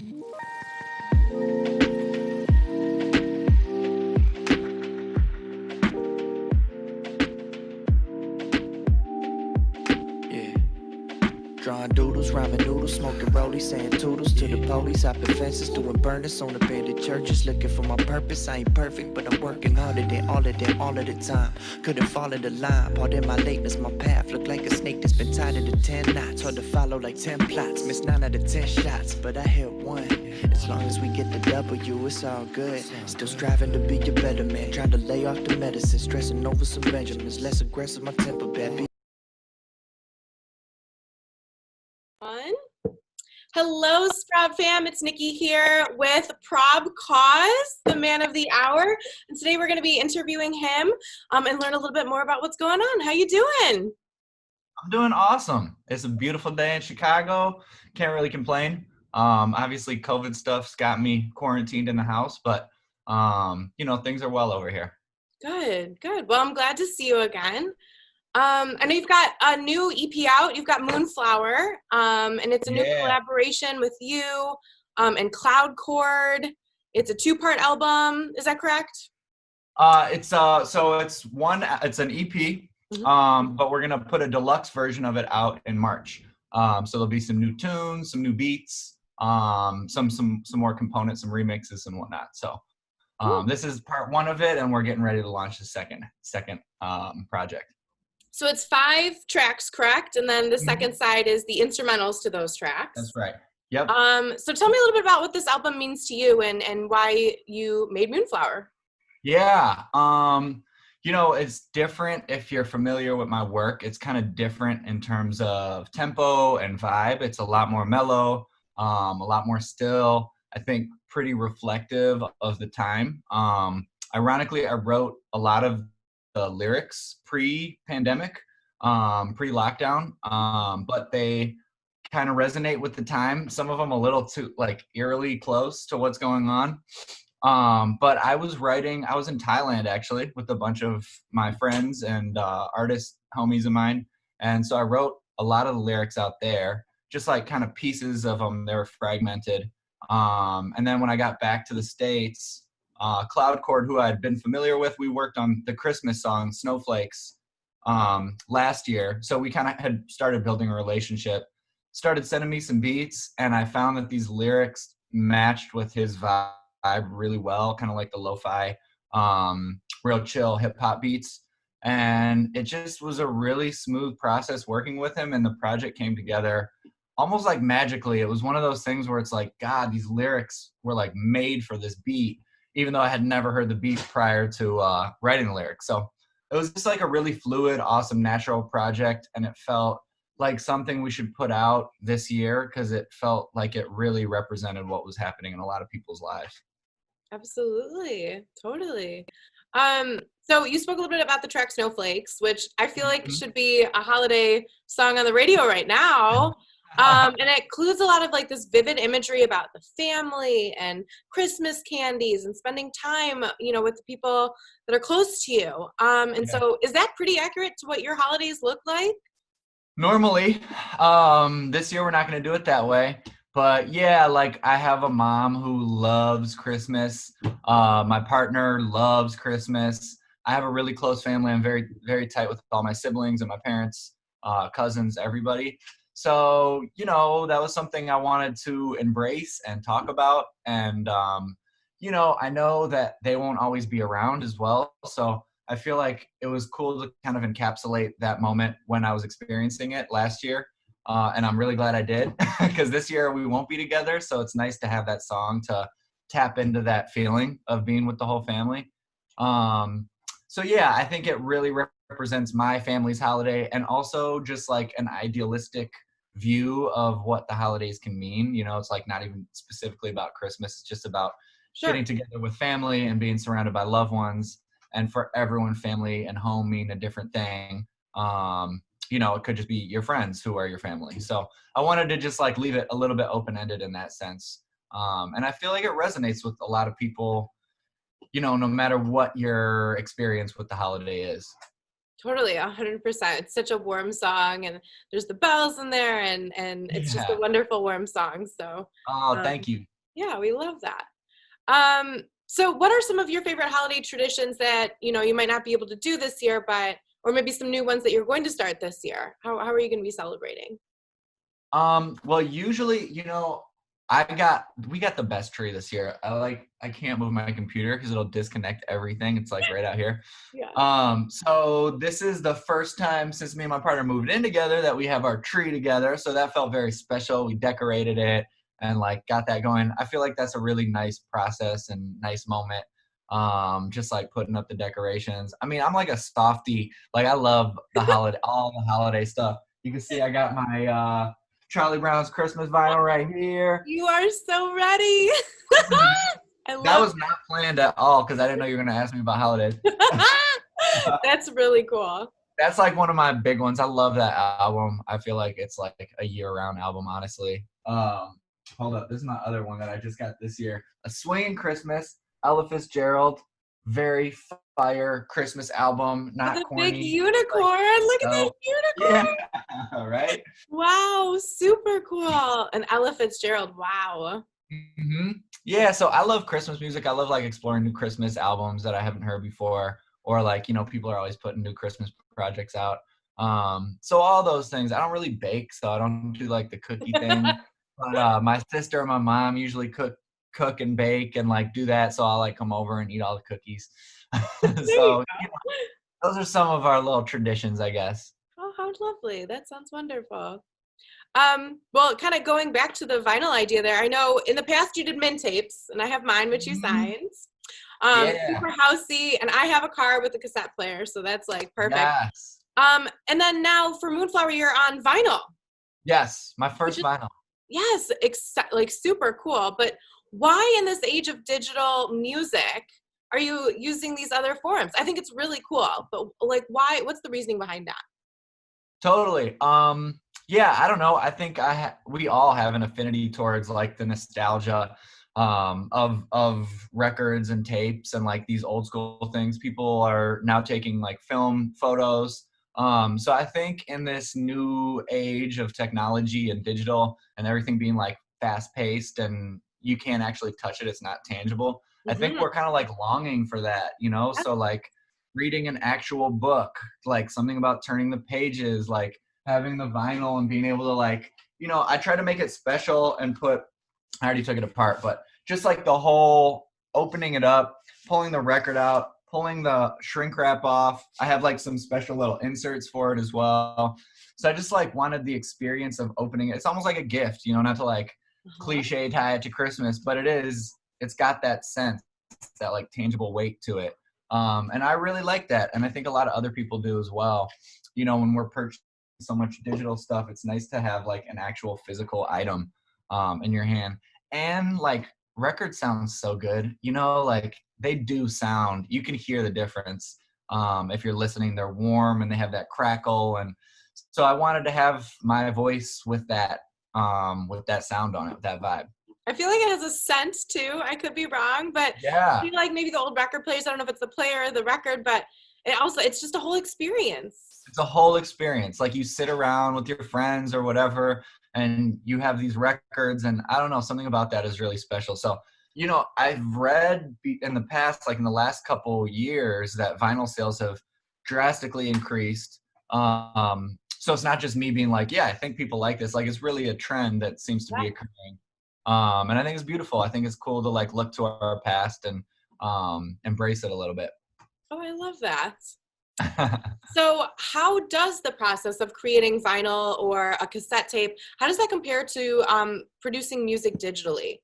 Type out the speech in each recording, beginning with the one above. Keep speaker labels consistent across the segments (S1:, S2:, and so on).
S1: Yeah. Drawing doodles, rhyming noodles, smoking rollies, saying toodles to the police, hopping fences, doing burners on abandoned churches, looking for my purpose. I ain't perfect, but I'm working harder than all of them, all of the time. Couldn't fall in the line, pardon my lateness, my path look like a snake that's been tied into 10 knots. Hard to follow like 10 plots, missed 9 out of 10 shots, but I hit one. As long as we get the W, it's all good. Still striving to be a better man, trying to lay off the medicine, stressing over some Benjamins, less aggressive, my temper bad.
S2: Hello, Sprout fam. It's Nikki here with ProbCause, the man of the hour. And today we're going to be interviewing him and learn a little bit more about what's going on. How you doing?
S3: I'm doing awesome. It's a beautiful day in Chicago. Can't really complain. Obviously, COVID stuff's got me quarantined in the house, but, things are well over here.
S2: Good. Well, I'm glad to see you again. I know you've got a new EP out. You've got Moonflower, and it's a new collaboration with you and Cloud Chord. It's a 2-part album. Is that correct?
S3: It's an EP, but we're gonna put a deluxe version of it out in March. So there'll be some new tunes, some new beats, some more components, some remixes and whatnot. So this is part 1 of it, and we're getting ready to launch the second project.
S2: So it's 5 tracks, correct? And then the second side is the instrumentals to those tracks.
S3: That's right. Yep.
S2: So tell me a little bit about what this album means to you and why you made Moonflower.
S3: Yeah. It's different if you're familiar with my work. It's kind of different in terms of tempo and vibe. It's a lot more mellow, a lot more still, I think pretty reflective of the time. Ironically, I wrote a lot of the lyrics pre-pandemic, pre-lockdown, but they kind of resonate with the time. Some of them a little too eerily close to what's going on. But I was in Thailand actually with a bunch of my friends and artist homies of mine. And so I wrote a lot of the lyrics out there, just like kind of pieces of them. They were fragmented. And then when I got back to the States, Cloud Chord, who I had been familiar with, we worked on the Christmas song Snowflakes last year. So we kind of had started building a relationship, started sending me some beats, and I found that these lyrics matched with his vibe really well, kind of like the lo-fi, real chill hip hop beats. And it just was a really smooth process working with him, and the project came together almost like magically. It was one of those things where it's like, God, these lyrics were like made for this beat, even though I had never heard the beat prior to writing the lyrics. So it was just like a really fluid, awesome, natural project. And it felt like something we should put out this year because it felt like it really represented what was happening in a lot of people's lives.
S2: Absolutely. Totally. So you spoke a little bit about the track Snowflakes, which I feel like should be a holiday song on the radio right now. And it includes a lot of like this vivid imagery about the family and Christmas candies and spending time, with the people that are close to you. So is that pretty accurate to what your holidays look like?
S3: Normally, this year we're not going to do it that way. But yeah, like I have a mom who loves Christmas. My partner loves Christmas. I have a really close family. I'm very, very tight with all my siblings and my parents, cousins, everybody. So, that was something I wanted to embrace and talk about. And, I know that they won't always be around as well. So I feel like it was cool to kind of encapsulate that moment when I was experiencing it last year. And I'm really glad I did because this year we won't be together. So it's nice to have that song to tap into that feeling of being with the whole family. So yeah, I think it really represents my family's holiday and also just like an idealistic view of what the holidays can mean. It's like not even specifically about Christmas. It's just about getting together with family and being surrounded by loved ones. And for everyone, family and home mean a different thing. It could just be your friends who are your family. So I wanted to just like leave it a little bit open-ended in that sense. And I feel like it resonates with a lot of people, no matter what your experience with the holiday is.
S2: Totally, 100%. It's such a warm song, and there's the bells in there, and it's just a
S3: Yeah.
S2: wonderful warm song. So,
S3: Oh,
S2: um,
S3: thank you.
S2: yeah, we love that. So what are some of your favorite holiday traditions that, you might not be able to do this year, but or maybe some new ones that you're going to start this year? How are you going to be celebrating?
S3: Well, usually, we got the best tree this year. I can't move my computer because it'll disconnect everything. It's like right out here.
S2: Yeah.
S3: So this is the first time since me and my partner moved in together that we have our tree together. So that felt very special. We decorated it and like got that going. I feel like that's a really nice process and nice moment. Just like putting up the decorations. I mean, I'm like a softie. Like I love all the holiday stuff. You can see I got my Charlie Brown's Christmas vinyl right here.
S2: You are so ready. I
S3: That
S2: love
S3: was not planned at all because I didn't know you were going to ask me about holidays.
S2: That's really cool.
S3: That's like one of my big ones. I love that album. I feel like it's like a year-round album, honestly. Hold up. This is my other one that I just got this year. A Swinging Christmas, Ella Fitzgerald. Very fire Christmas album. Not
S2: With a
S3: corny.
S2: big unicorn. Look at that unicorn.
S3: Yeah, right?
S2: Wow, super cool. And Ella Fitzgerald. Wow.
S3: Mm-hmm. Yeah, so I love Christmas music. I love like exploring new Christmas albums that I haven't heard before, or like people are always putting new Christmas projects out. So all those things. I don't really bake, so I don't do like the cookie thing. But my sister and my mom usually cook and bake and like do that. So I'll like come over and eat all the cookies. So those are some of our little traditions, I guess.
S2: Oh, how lovely. That sounds wonderful. Well, kind of going back to the vinyl idea there, I know in the past you did mint tapes, and I have mine, which you signed.
S3: Yeah.
S2: Super housey, and I have a car with a cassette player, so that's like perfect.
S3: Yes.
S2: And then now for Moonflower, you're on vinyl.
S3: Yes, my first vinyl.
S2: Yes, like super cool. But why in this age of digital music are you using these other forms? I think it's really cool, but like why, what's the reasoning behind that?
S3: Totally. Yeah, I don't know. I think we all have an affinity towards like the nostalgia of records and tapes and like these old school things. People are now taking like film photos. So I think in this new age of technology and digital and everything being like fast paced and you can't actually touch it, it's not tangible. I think we're kind of like longing for that, So like reading an actual book, like something about turning the pages, like having the vinyl and being able to like, I try to make it special and I already took it apart, but just like the whole opening it up, pulling the record out, pulling the shrink wrap off. I have like some special little inserts for it as well. So I just like wanted the experience of opening it. It's almost like a gift, not to like cliche tie it to Christmas, but it's got that sense, that like tangible weight to it. And I really like that. And I think a lot of other people do as well. When we're purchasing so much digital stuff, it's nice to have like an actual physical item in your hand. And like records sound so good, like they do sound, you can hear the difference. If you're listening, they're warm and they have that crackle. And so I wanted to have my voice with that sound on it, with that vibe.
S2: I feel like it has a scent too. I could be wrong, but
S3: yeah,
S2: I feel like maybe the old record players, I don't know if it's the player or the record, but it's just a whole experience.
S3: It's a whole experience. Like you sit around with your friends or whatever, and you have these records, and I don't know, something about that is really special. So, I've read in the past, like in the last couple years, that vinyl sales have drastically increased. So it's not just me being like, yeah, I think people like this. Like it's really a trend that seems to be occurring. And I think it's beautiful. I think it's cool to like look to our past and embrace it a little bit.
S2: Oh, I love that. So how does the process of creating vinyl or a cassette tape, how does that compare to producing music digitally?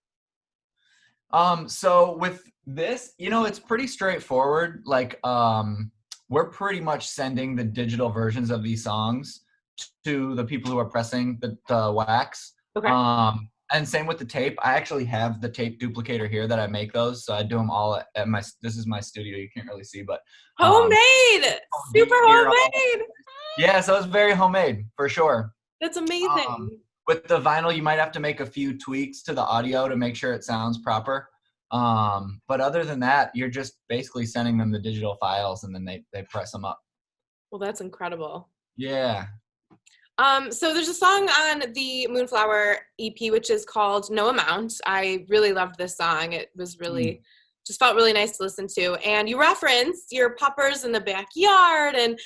S3: So with this, it's pretty straightforward. Like, we're pretty much sending the digital versions of these songs to the people who are pressing the wax.
S2: Okay.
S3: And same with the tape. I actually have the tape duplicator here that I make those. So I do them all at this is my studio. You can't really see, but
S2: homemade, super homemade.
S3: Yeah. So it's very homemade for sure.
S2: That's amazing.
S3: With the vinyl, you might have to make a few tweaks to the audio to make sure it sounds proper. But other than that, you're just basically sending them the digital files and then they press them up.
S2: Well, that's incredible.
S3: Yeah.
S2: So there's a song on the Moonflower EP, which is called No Amount. I really loved this song. It was really, just felt really nice to listen to. And you referenced your puppers in the backyard and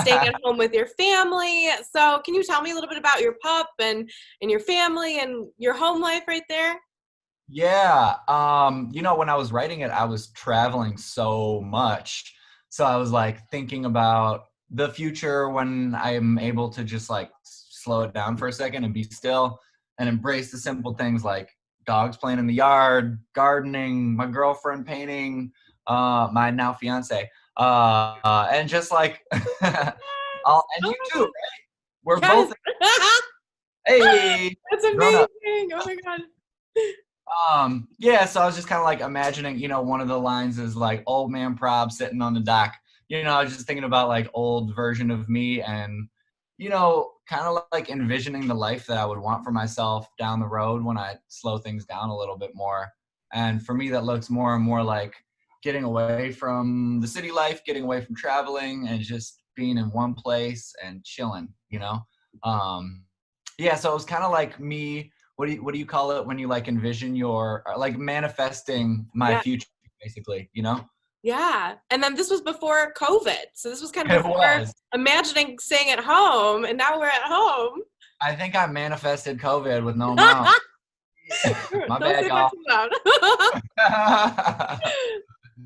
S2: staying at home with your family. So can you tell me a little bit about your pup and your family and your home life right there?
S3: Yeah. When I was writing it, I was traveling so much. So I was like thinking about the future when I'm able to just like slow it down for a second and be still and embrace the simple things like dogs playing in the yard, gardening, my girlfriend painting, my now fiance, and just like, and
S2: Oh
S3: you
S2: my
S3: too,
S2: God.
S3: right? We're
S2: Yes.
S3: both, hey,
S2: That's
S3: grown up.
S2: amazing. Oh my God.
S3: Yeah, so I was just kind of like imagining, one of the lines is like old man prob sitting on the dock. I was just thinking about like old version of me and, kind of like envisioning the life that I would want for myself down the road when I slow things down a little bit more. And for me, that looks more and more like getting away from the city life, getting away from traveling and just being in one place and chilling. Um, yeah, so it was kind of like me what do you call it when you like envision your like manifesting my
S2: Yeah.
S3: future basically.
S2: Yeah. And then this was before COVID. So this was kind of
S3: It
S2: before
S3: was.
S2: imagining staying at home, and now we're at home.
S3: I think I manifested COVID with no amount. My
S2: Don't
S3: bad,
S2: say that
S3: y'all.
S2: too loud.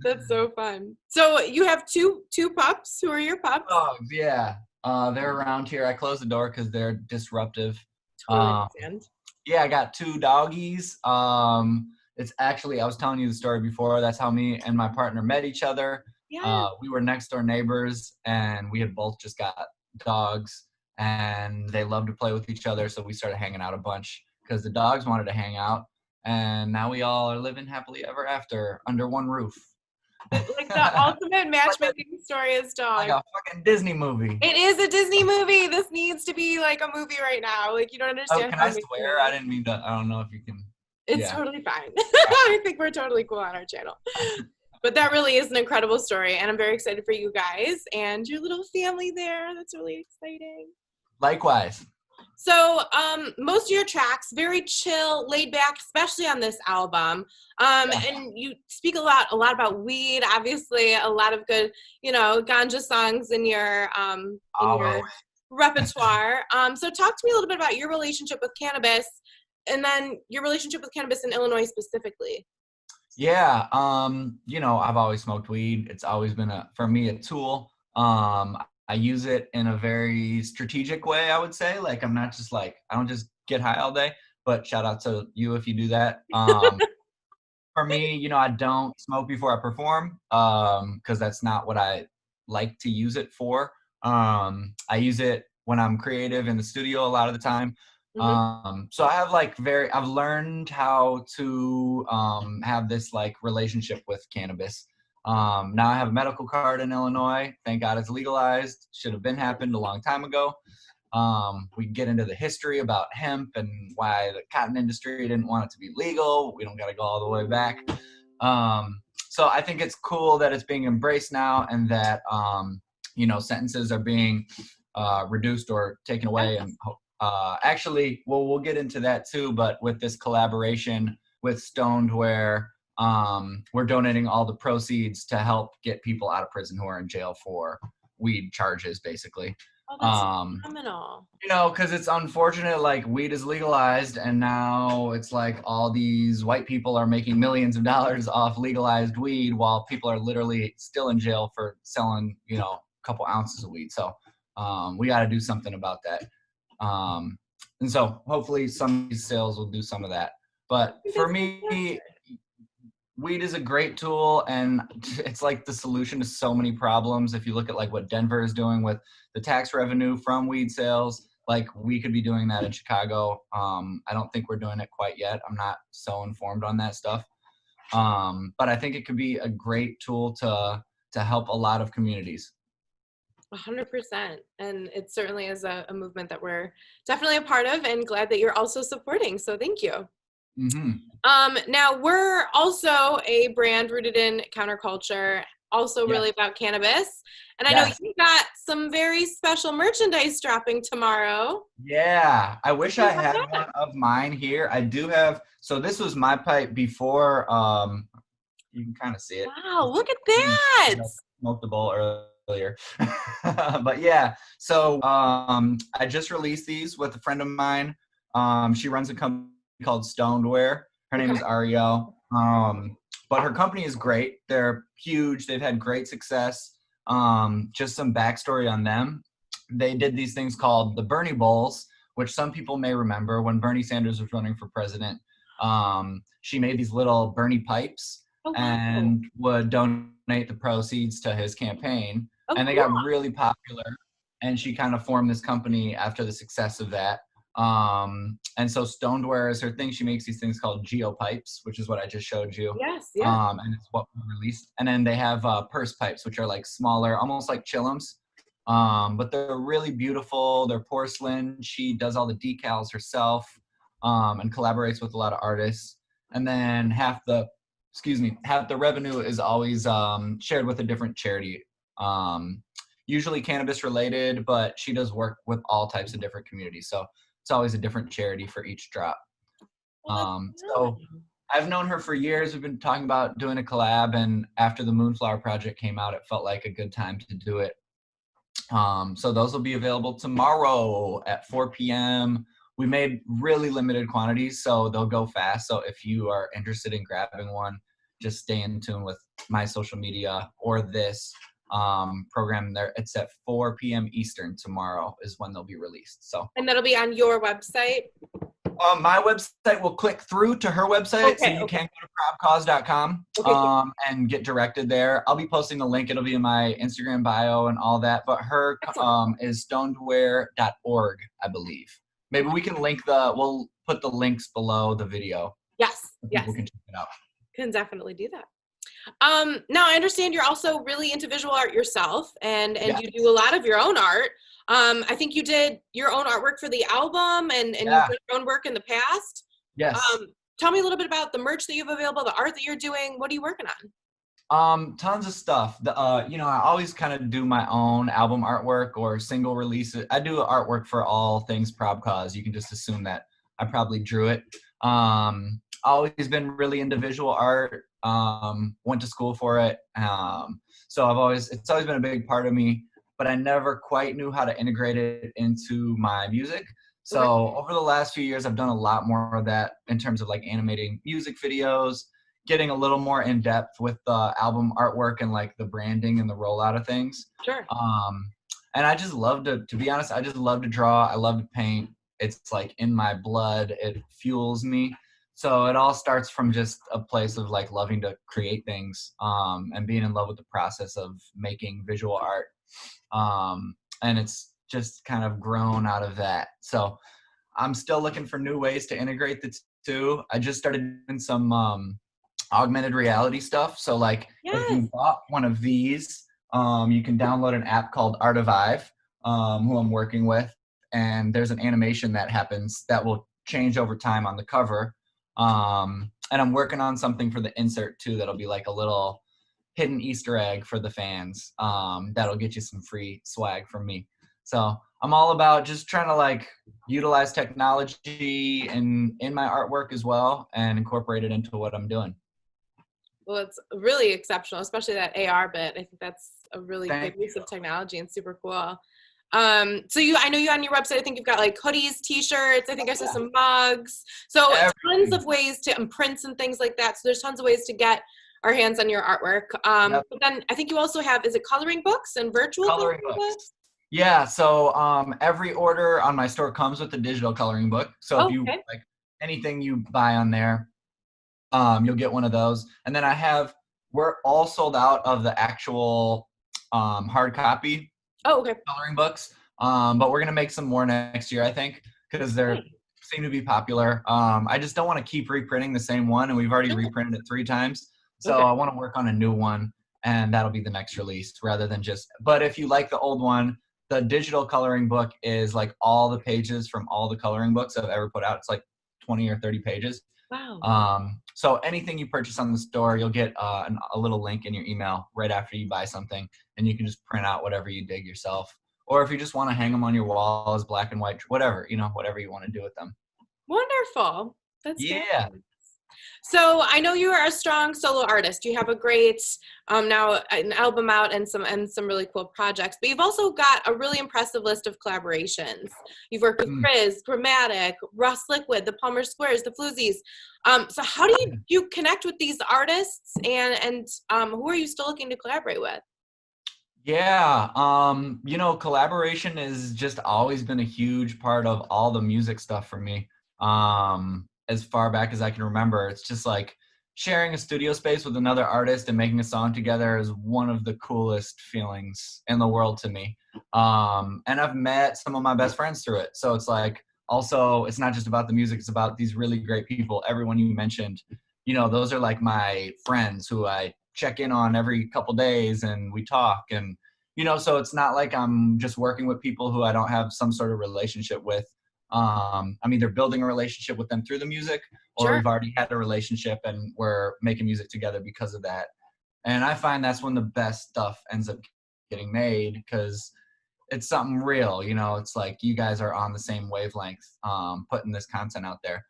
S2: That's so fun. So you have two pups. Who are your pups?
S3: Dogs, yeah. They're around here. I closed the door because they're disruptive.
S2: Totally
S3: um
S2: understand.
S3: yeah, I got two doggies. It's actually, I was telling you the story before, that's how me and my partner met each other.
S2: Yeah.
S3: We were next door neighbors and we had both just got dogs and they loved to play with each other, so we started hanging out a bunch because the dogs wanted to hang out, and now we all are living happily ever after under one roof.
S2: Like the ultimate matchmaking story is
S3: Like
S2: dogs.
S3: a fucking Disney movie.
S2: It is a Disney movie. This needs to be like a movie right now. Like, you don't
S3: Oh,
S2: understand
S3: can
S2: how
S3: I
S2: amazing
S3: swear?
S2: it
S3: I
S2: is.
S3: didn't mean to. I don't know if you can.
S2: It's
S3: Yeah.
S2: totally fine. I think we're totally cool on our channel. But that really is an incredible story, and I'm very excited for you guys and your little family there. That's really exciting.
S3: Likewise.
S2: So, most of your tracks, very chill, laid back, especially on this album. And you speak a lot about weed. Obviously, a lot of good, ganja songs in your
S3: Always.
S2: repertoire. So, talk to me a little bit about your relationship with cannabis, and then your relationship with cannabis in Illinois specifically.
S3: Yeah, I've always smoked weed. It's always been for me, a tool. I use it in a very strategic way, I would say. Like, I'm not just like, I don't just get high all day, but shout out to you if you do that. For me, I don't smoke before I perform, because that's not what I like to use it for. I use it when I'm creative in the studio a lot of the time. So I have I've learned how to have this like relationship with cannabis. Now I have a medical card in Illinois. Thank God it's legalized. Should have been happened a long time ago. We can get into the history about hemp and why the cotton industry didn't want it to be legal. We don't got to go all the way back. So I think it's cool that it's being embraced now, and that sentences are being reduced or taken away. And actually, well, we'll get into that too. But with this collaboration with Stoned, where we're donating all the proceeds to help get people out of prison who are in jail for weed charges, basically.
S2: Oh, that's phenomenal.
S3: Because it's unfortunate, like, weed is legalized, and now it's like all these white people are making millions of dollars off legalized weed while people are literally still in jail for selling, a couple ounces of weed. So we got to do something about that. And so hopefully some of these sales will do some of that. But for me, weed is a great tool, and it's like the solution to so many problems. If you look at like what Denver is doing with the tax revenue from weed sales, like we could be doing that in Chicago. I don't think we're doing it quite yet. I'm not so informed on that stuff. But I think it could be a great tool to help a lot of communities.
S2: 100%. And it certainly is a movement that we're definitely a part of, and glad that you're also supporting. So thank you.
S3: Mm-hmm.
S2: Now we're also a brand rooted in counterculture, also really about cannabis. And I know you got some very special merchandise dropping tomorrow.
S3: Yeah, I wish I had one of mine here. I do have, so this was my pipe before, you can kind of see it.
S2: Wow, look at that.
S3: Smoked the bowl earlier. But yeah, so I just released these with a friend of mine. She runs a company called Stonedware. Her name is Ariel. But her company is great. They're huge. They've had great success. Just some backstory on them. They did these things called the Bernie Bowls, which some people may remember when Bernie Sanders was running for president. She made these little Bernie pipes and would donate the proceeds to his campaign. And they got really popular. And she kind of formed this company after the success of that. And so Stonedware is her thing. She makes these things called geopipes, which is what I just showed you.
S2: Yes, yeah.
S3: And it's what we released. And then they have purse pipes, which are like smaller, almost like chillums. But they're really beautiful. They're porcelain. She does all the decals herself, and collaborates with a lot of artists. And then half the revenue is always shared with a different charity. Usually cannabis related, but she does work with all types of different communities. So it's always a different charity for each drop. So I've known her for years. We've been talking about doing a collab, and after the Moonflower project came out, it felt like a good time to do it. So those will be available tomorrow at 4 p.m. We made really limited quantities, so they'll go fast. So if you are interested in grabbing one, just stay in tune with my social media or this program there. It's at 4 p.m. Eastern tomorrow is when they'll be released. So, and
S2: that'll be on your website?
S3: My website will click through to her website, so you can go to ProbCause.com and get directed there. I'll be posting the link. It'll be in my Instagram bio and all that. But her is stonedware.org, I believe. Maybe we can we'll put the links below the video.
S2: Yes,
S3: so people can check it out.
S2: Can definitely do that. Now I understand you're also really into visual art yourself, and you do a lot of your own art. I think you did your own artwork for the album, and you've done your own work in the past.
S3: Yes.
S2: Tell me a little bit about the merch that you have available, the art that you're doing. What are you working on?
S3: Tons of stuff. I always kind of do my own album artwork or single releases. I do artwork for all things ProbCause. You can just assume that I probably drew it. Always been really into visual art. Went to school for it. So it's always been a big part of me, but I never quite knew how to integrate it into my music. So over the last few years, I've done a lot more of that in terms of like animating music videos, getting a little more in depth with the album artwork and like the branding and the rollout of things.
S2: Sure.
S3: And I just love to be honest, I just love to draw. I love to paint. It's like in my blood. It fuels me. So it all starts from just a place of like loving to create things, and being in love with the process of making visual art. And it's just kind of grown out of that. So I'm still looking for new ways to integrate the two. I just started doing some augmented reality stuff. So like if you bought one of these, you can download an app called Artivive, who I'm working with. And there's an animation that happens that will change over time on the cover. And I'm working on something for the insert too that'll be like a little hidden Easter egg for the fans, that'll get you some free swag from me. So I'm all about just trying to like utilize technology in my artwork as well and incorporate it into what I'm doing.
S2: Well, it's really exceptional, especially that AR bit. I think that's a really good use of technology and super cool. So I know you on your website, I think you've got like hoodies, t-shirts, I think I saw some mugs. So tons of ways to prints and things like that. So there's tons of ways to get our hands on your artwork. But then I think you also have, is it coloring books and virtual coloring books?
S3: Yeah. So every order on my store comes with a digital coloring book. So if you like anything you buy on there, you'll get one of those. And then we're all sold out of the actual hard copy coloring books. But we're going to make some more next year, I think, because they seem to be popular. I just don't want to keep reprinting the same one, and we've already reprinted it 3 times. So I want to work on a new one, and that'll be the next release rather than but if you like the old one, the digital coloring book is like all the pages from all the coloring books I've ever put out. It's like 20 or 30 pages.
S2: Wow.
S3: So anything you purchase on the store, you'll get a little link in your email right after you buy something, and you can just print out whatever you dig yourself. Or if you just want to hang them on your wall as black and white, whatever, whatever you want to do with them.
S2: Wonderful. That's
S3: Yeah.
S2: fabulous. So I know you are a strong solo artist. You have a great now an album out and some really cool projects. But you've also got a really impressive list of collaborations. You've worked with Grizz, Grammatic, Russ Liquid, the Palmer Squares, the Floozies. So how do you connect with these artists, and who are you still looking to collaborate with?
S3: Yeah, collaboration has just always been a huge part of all the music stuff for me. As far back as I can remember, it's just like sharing a studio space with another artist and making a song together is one of the coolest feelings in the world to me. And I've met some of my best friends through it. So it's like, also, it's not just about the music, it's about these really great people. Everyone you mentioned, those are like my friends who I check in on every couple days and we talk, and so it's not like I'm just working with people who I don't have some sort of relationship with. I'm either building a relationship with them through the music, or
S2: Sure.
S3: we've already had a relationship and we're making music together because of that. And I find that's when the best stuff ends up getting made, because it's something real. It's like you guys are on the same wavelength, putting this content out there.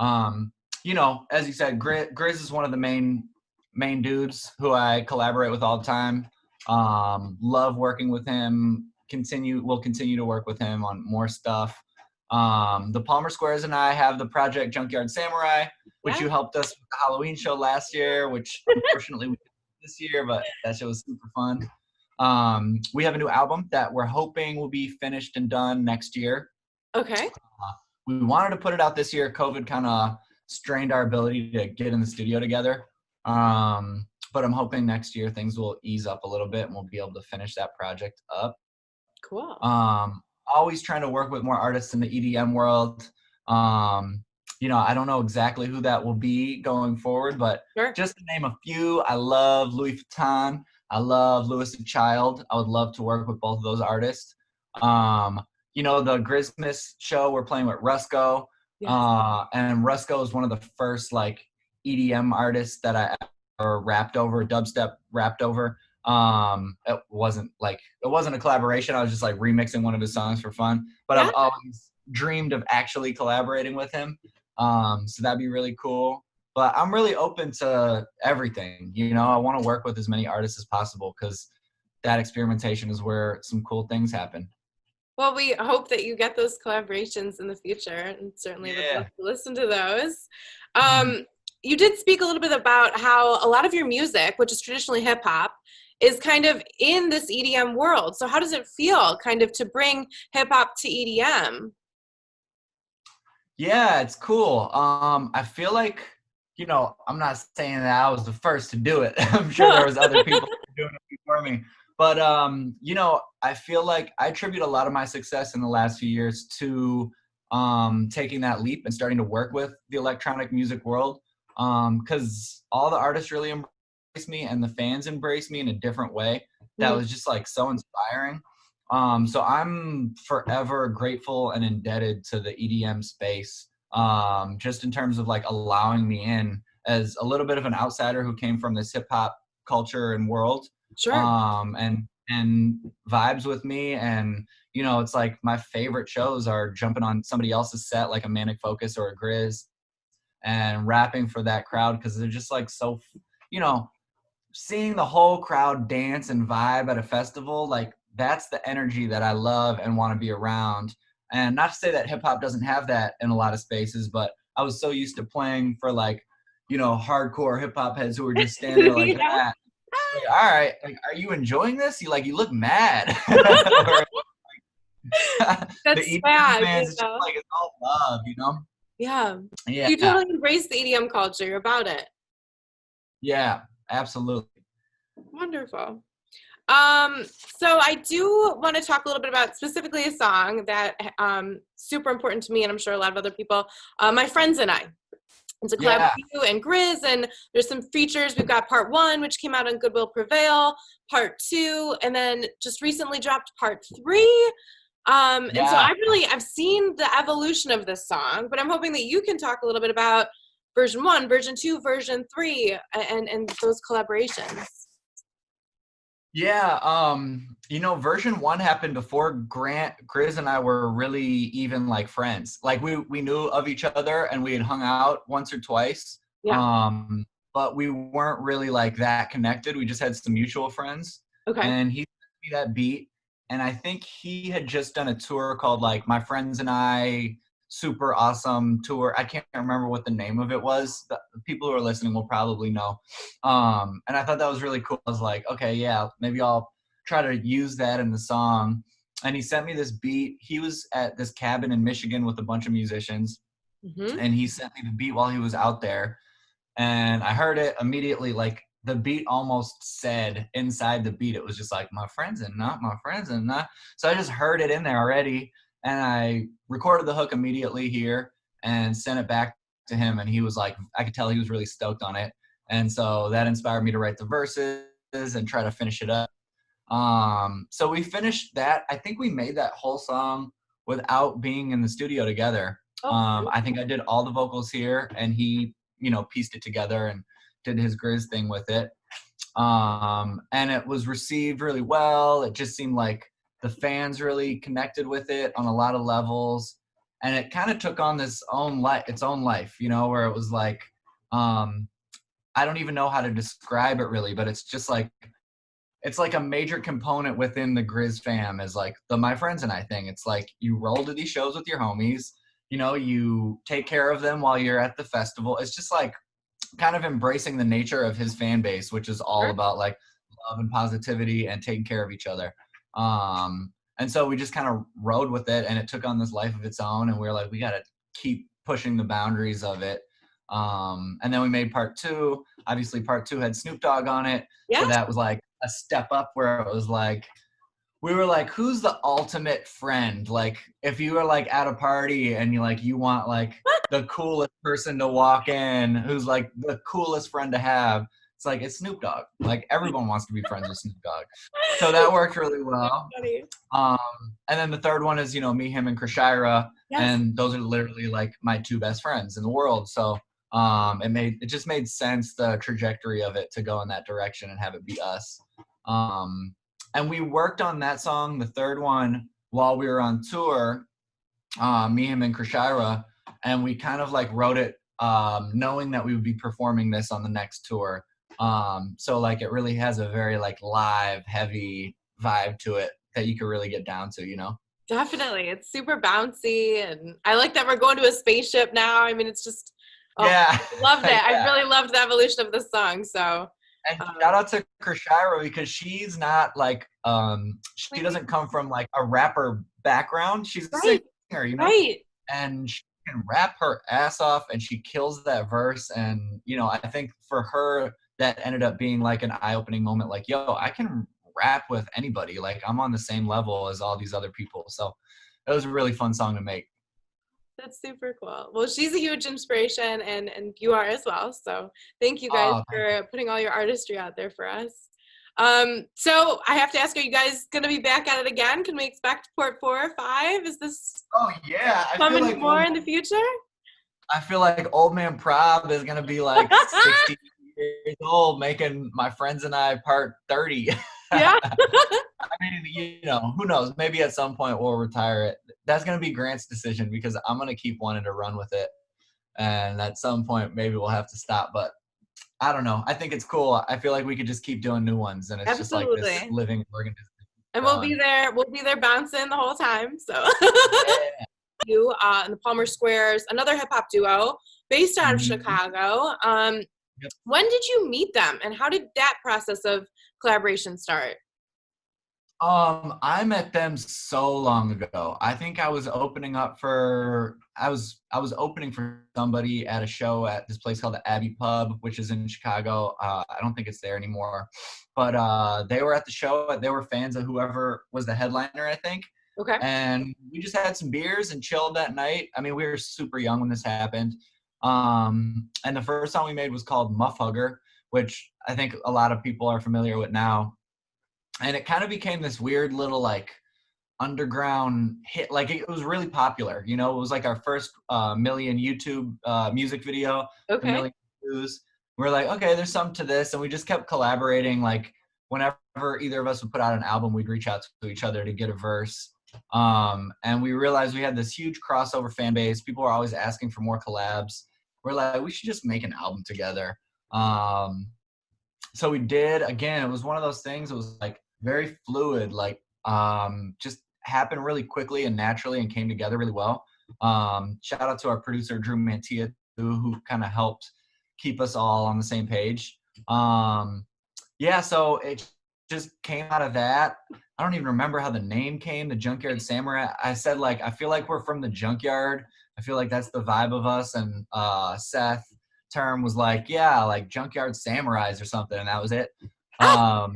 S3: As you said, Grizz is one of the main dudes who I collaborate with all the time. Love working with him. We'll continue to work with him on more stuff. The Palmer Squares and I have the project Junkyard Samurai, which you helped us with the Halloween show last year, which unfortunately we didn't this year, but that show was super fun. We have a new album that we're hoping will be finished and done next year.
S2: Okay.
S3: We wanted to put it out this year. COVID kind of strained our ability to get in the studio together. But I'm hoping next year things will ease up a little bit and we'll be able to finish that project up.
S2: Cool.
S3: Always trying to work with more artists in the EDM world. I don't know exactly who that will be going forward, but just to name a few, I love Louis Vuitton. I love Louis the Child. I would love to work with both of those artists. The Grizmas show, we're playing with Rusko.
S2: Yes.
S3: And Rusko is one of the first like EDM artists that I ever dubstep rapped over. It wasn't a collaboration. I was just like remixing one of his songs for fun, but I've always dreamed of actually collaborating with him. So that'd be really cool. But I'm really open to everything. I want to work with as many artists as possible, because that experimentation is where some cool things happen.
S2: Well, we hope that you get those collaborations in the future, and certainly would love to listen to those. You did speak a little bit about how a lot of your music, which is traditionally hip hop, is kind of in this EDM world. So how does it feel kind of to bring hip hop to EDM?
S3: Yeah, it's cool. I feel like, I'm not saying that I was the first to do it. I'm sure there was other people doing it before me. But, I feel like I attribute a lot of my success in the last few years to taking that leap and starting to work with the electronic music world, because all the artists really embrace me and the fans embrace me in a different way. That was just like so inspiring. So I'm forever grateful and indebted to the EDM space, just in terms of like allowing me in as a little bit of an outsider who came from this hip hop culture and world.
S2: Sure.
S3: And vibes with me. And, it's like my favorite shows are jumping on somebody else's set, like a Manic Focus or a Grizz, and rapping for that crowd, because they're just like so, seeing the whole crowd dance and vibe at a festival, like that's the energy that I love and want to be around. And not to say that hip hop doesn't have that in a lot of spaces, but I was so used to playing for like, hardcore hip hop heads who were just standing there like that. Like, all right, like, are you enjoying this? You look mad.
S2: That's
S3: the EDM
S2: sad,
S3: fans, it's just like it's all love,
S2: Yeah.
S3: Yeah.
S2: You totally embrace the EDM culture. You're about it.
S3: Yeah, absolutely.
S2: Wonderful. So I do want to talk a little bit about specifically a song that super important to me, and I'm sure a lot of other people, My Friends and I. It's a collab with you and Grizz, and there's some features. We've got part 1, which came out on Goodwill Prevail, part 2, and then just recently dropped part 3. And so
S3: Yeah.
S2: I've seen the evolution of this song, but I'm hoping that you can talk a little bit about version 1, version 2, version 3, and those collaborations.
S3: Yeah, version 1 happened before Grizz and I were really even like friends. Like we knew of each other and we had hung out once or twice.
S2: Yeah.
S3: But we weren't really like that connected. We just had some mutual friends.
S2: Okay.
S3: And he sent me that beat, and I think he had just done a tour called like My Friends and I Super Awesome Tour. I can't remember what the name of it was. The people who are listening will probably know. And I thought that was really cool. I was like, okay, yeah, maybe I'll try to use that in the song. And he sent me this beat. He was at this cabin in Michigan with a bunch of musicians,
S2: Mm-hmm.
S3: and he sent me the beat while he was out there. And I heard it immediately. Like the beat almost said inside the beat, it was just like, my friends and not my friends and not. So I just heard it in there already. And I recorded the hook immediately here and sent it back to him. And he was like, I could tell he was really stoked on it. And so that inspired me to write the verses and try to finish it up. So we finished that. I think we made that whole song without being in the studio together. I think I did all the vocals here, and he, pieced it together and did his Grizz thing with it. And it was received really well. It just seemed like the fans really connected with it on a lot of levels. And it kind of took on its own life, where it was like, I don't even know how to describe it really, but it's just like, it's like a major component within the Grizz fam is like the My Friends and I thing. It's like you roll to these shows with your homies, you take care of them while you're at the festival. It's just like kind of embracing the nature of his fan base, which is all about like love and positivity and taking care of each other. And so we just kind of rode with it, and it took on this life of its own, and we were like, we got to keep pushing the boundaries of it. And then we made part 2. Obviously part 2 had Snoop Dogg on it.
S2: Yeah.
S3: So that was like a step up where it was like, we were like, who's the ultimate friend? Like if you were like at a party and you want like the coolest person to walk in, who's like the coolest friend to have, it's like, it's Snoop Dogg. Like everyone wants to be friends with Snoop Dogg. So that worked really well. And then the third one is, me, him, and Krishira.
S2: Yes.
S3: And those are literally like my 2 best friends in the world. So it just made sense, the trajectory of it, to go in that direction and have it be us. And we worked on that song, the third one, while we were on tour, me, him, and Krishira, and we kind of like wrote it knowing that we would be performing this on the next tour. So like it really has a very like live, heavy vibe to it that you could really get down to,
S2: Definitely. It's super bouncy, and I like that we're going to a spaceship now. I mean, it's just,
S3: yeah.
S2: I loved it.
S3: Yeah.
S2: I really loved the evolution of this song. So,
S3: and shout out to Krishira, because she's not like, she doesn't come from like a rapper background. She's a singer,
S2: Right.
S3: And she can rap her ass off, and she kills that verse. And, I think for her, that ended up being like an eye-opening moment. Like, yo, I can rap with anybody. Like, I'm on the same level as all these other people. So it was a really fun song to make.
S2: That's super cool. Well, she's a huge inspiration, and you are as well. So thank you guys for putting all your artistry out there for us. So I have to ask, are you guys going to be back at it again? Can we expect part 4 or 5? Is this coming like more in the future?
S3: I feel like Old Man Prob is going to be like 60 years old, making My Friends and I part 30.
S2: Yeah.
S3: I mean, who knows? Maybe at some point we'll retire it. That's going to be Grant's decision, because I'm going to keep wanting to run with it. And at some point, maybe we'll have to stop. But I don't know. I think it's cool. I feel like we could just keep doing new ones. And it's just like this living organism.
S2: And we'll be there. We'll be there bouncing the whole time. So you and the Palmer Squares, another hip hop duo based out of Chicago. When did you meet them, and how did that process of collaboration start?
S3: I met them so long ago. I think I was opening for somebody at a show at this place called the Abbey Pub, which is in Chicago. I don't think it's there anymore, but they were at the show. They were fans of whoever was the headliner, I think.
S2: Okay.
S3: And we just had some beers and chilled that night. I mean, we were super young when this happened. And the first song we made was called Muff Hugger, which I think a lot of people are familiar with now. And it kind of became this weird little like underground hit. Like it was really popular. You know, it was like our first million YouTube music video, a
S2: Okay.
S3: million views. We're like, okay, there's something to this, and we just kept collaborating. Like whenever either of us would put out an album, we'd reach out to each other to get a verse. And we realized we had this huge crossover fan base. People were always asking for more collabs. We're like, we should just make an album together. So we did. Again, it was one of those things. It was like very fluid, like just happened really quickly and naturally and came together really well. Shout out to our producer Drew Mantia, who kind of helped keep us all on the same page. Yeah, so it just came out of that. I don't even remember how the name came, the Junkyard Samurai. I said, like, I feel like we're from the junkyard. I feel like that's the vibe of us. And Seth term was like, yeah, like Junkyard Samurais or something. And that was it. And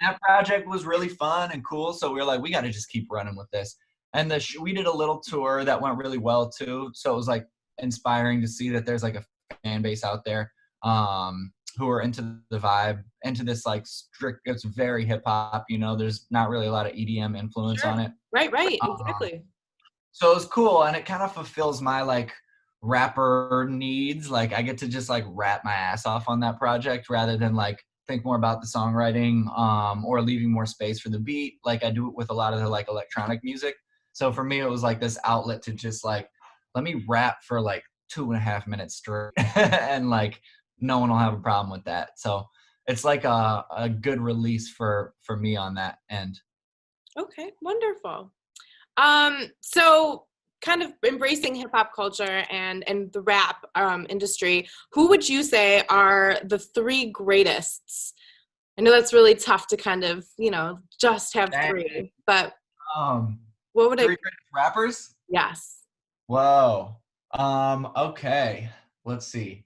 S3: that project was really fun and cool. So we were like, we got to just keep running with this. And we did a little tour that went really well too. So it was like inspiring to see that there's like a fan base out there who are into the vibe, into this like strict, it's very hip hop, you know, there's not really a lot of EDM influence on it.
S2: Right, exactly.
S3: So it was cool, and it kind of fulfills my like rapper needs. Like I get to just like rap my ass off on that project rather than like think more about the songwriting or leaving more space for the beat like I do it with a lot of the like electronic music. So for me it was like this outlet to just like let me rap for like 2.5 minutes straight and like no one will have a problem with that. So it's like a good release for me on that end.
S2: Okay, wonderful. So kind of embracing hip hop culture and the rap industry, who would you say are the 3 greatest? I know that's really tough to kind of, you know, just have 3, but what would
S3: 3 greatest rappers?
S2: Yes.
S3: Whoa. Okay. Let's see.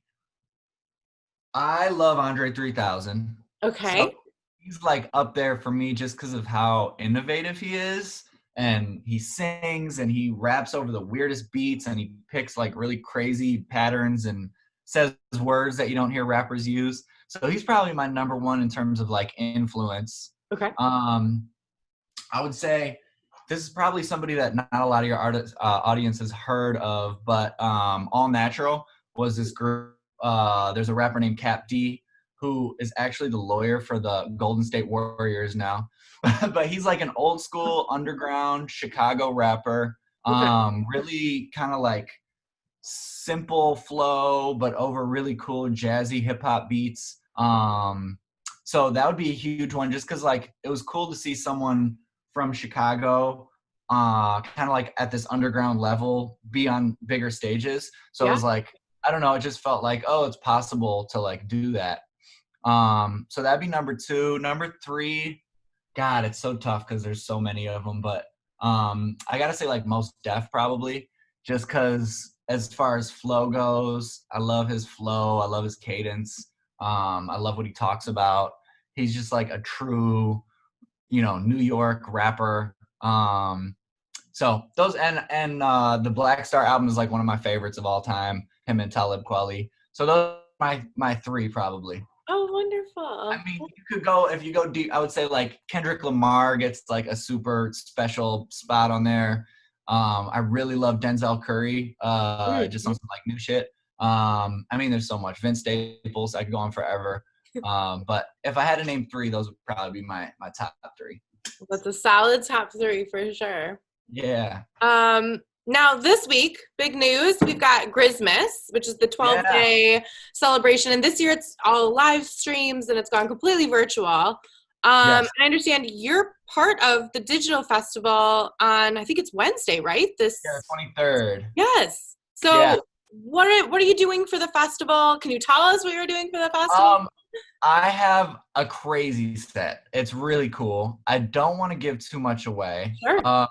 S3: I love Andre 3000.
S2: Okay.
S3: So he's like up there for me just because of how innovative he is. And he sings and he raps over the weirdest beats and he picks like really crazy patterns and says words that you don't hear rappers use. So he's probably my number 1 in terms of like influence.
S2: Okay.
S3: I would say this is probably somebody that not a lot of your audience has heard of, but All Natural was this group. There's a rapper named Cap D who is actually the lawyer for the Golden State Warriors now. But he's like an old school underground Chicago rapper. Really kind of like simple flow, but over really cool jazzy hip hop beats. So that would be a huge one just because like it was cool to see someone from Chicago kind of like at this underground level be on bigger stages. So it was like, I don't know, it just felt like, oh, it's possible to like do that. So that'd be number 2. Number 3, God, it's so tough because there's so many of them, but I gotta say like Mos Def probably, just because as far as flow goes, I love his flow, I love his cadence, I love what he talks about. He's just like a true, you know, New York rapper. So those and the Black Star album is like one of my favorites of all time. Him and Talib Kweli. So those are my 3 probably.
S2: Oh, wonderful.
S3: I mean, you could go, if you go deep, I would say like Kendrick Lamar gets like a super special spot on there. I really love Denzel Curry, just on some like new shit. I mean, there's so much. Vince Staples, I could go on forever. But if I had to name 3, those would probably be my top 3.
S2: That's a solid top 3 for sure.
S3: Yeah.
S2: Now this week, big news, we've got Christmas, which is the 12-day celebration. And this year it's all live streams and it's gone completely virtual.
S3: Yes.
S2: I understand you're part of the digital festival on, I think it's Wednesday, right?
S3: Yeah, 23rd.
S2: Yes. So what are you doing for the festival? Can you tell us what you're doing for the festival?
S3: I have a crazy set. It's really cool. I don't want to give too much away.
S2: Sure.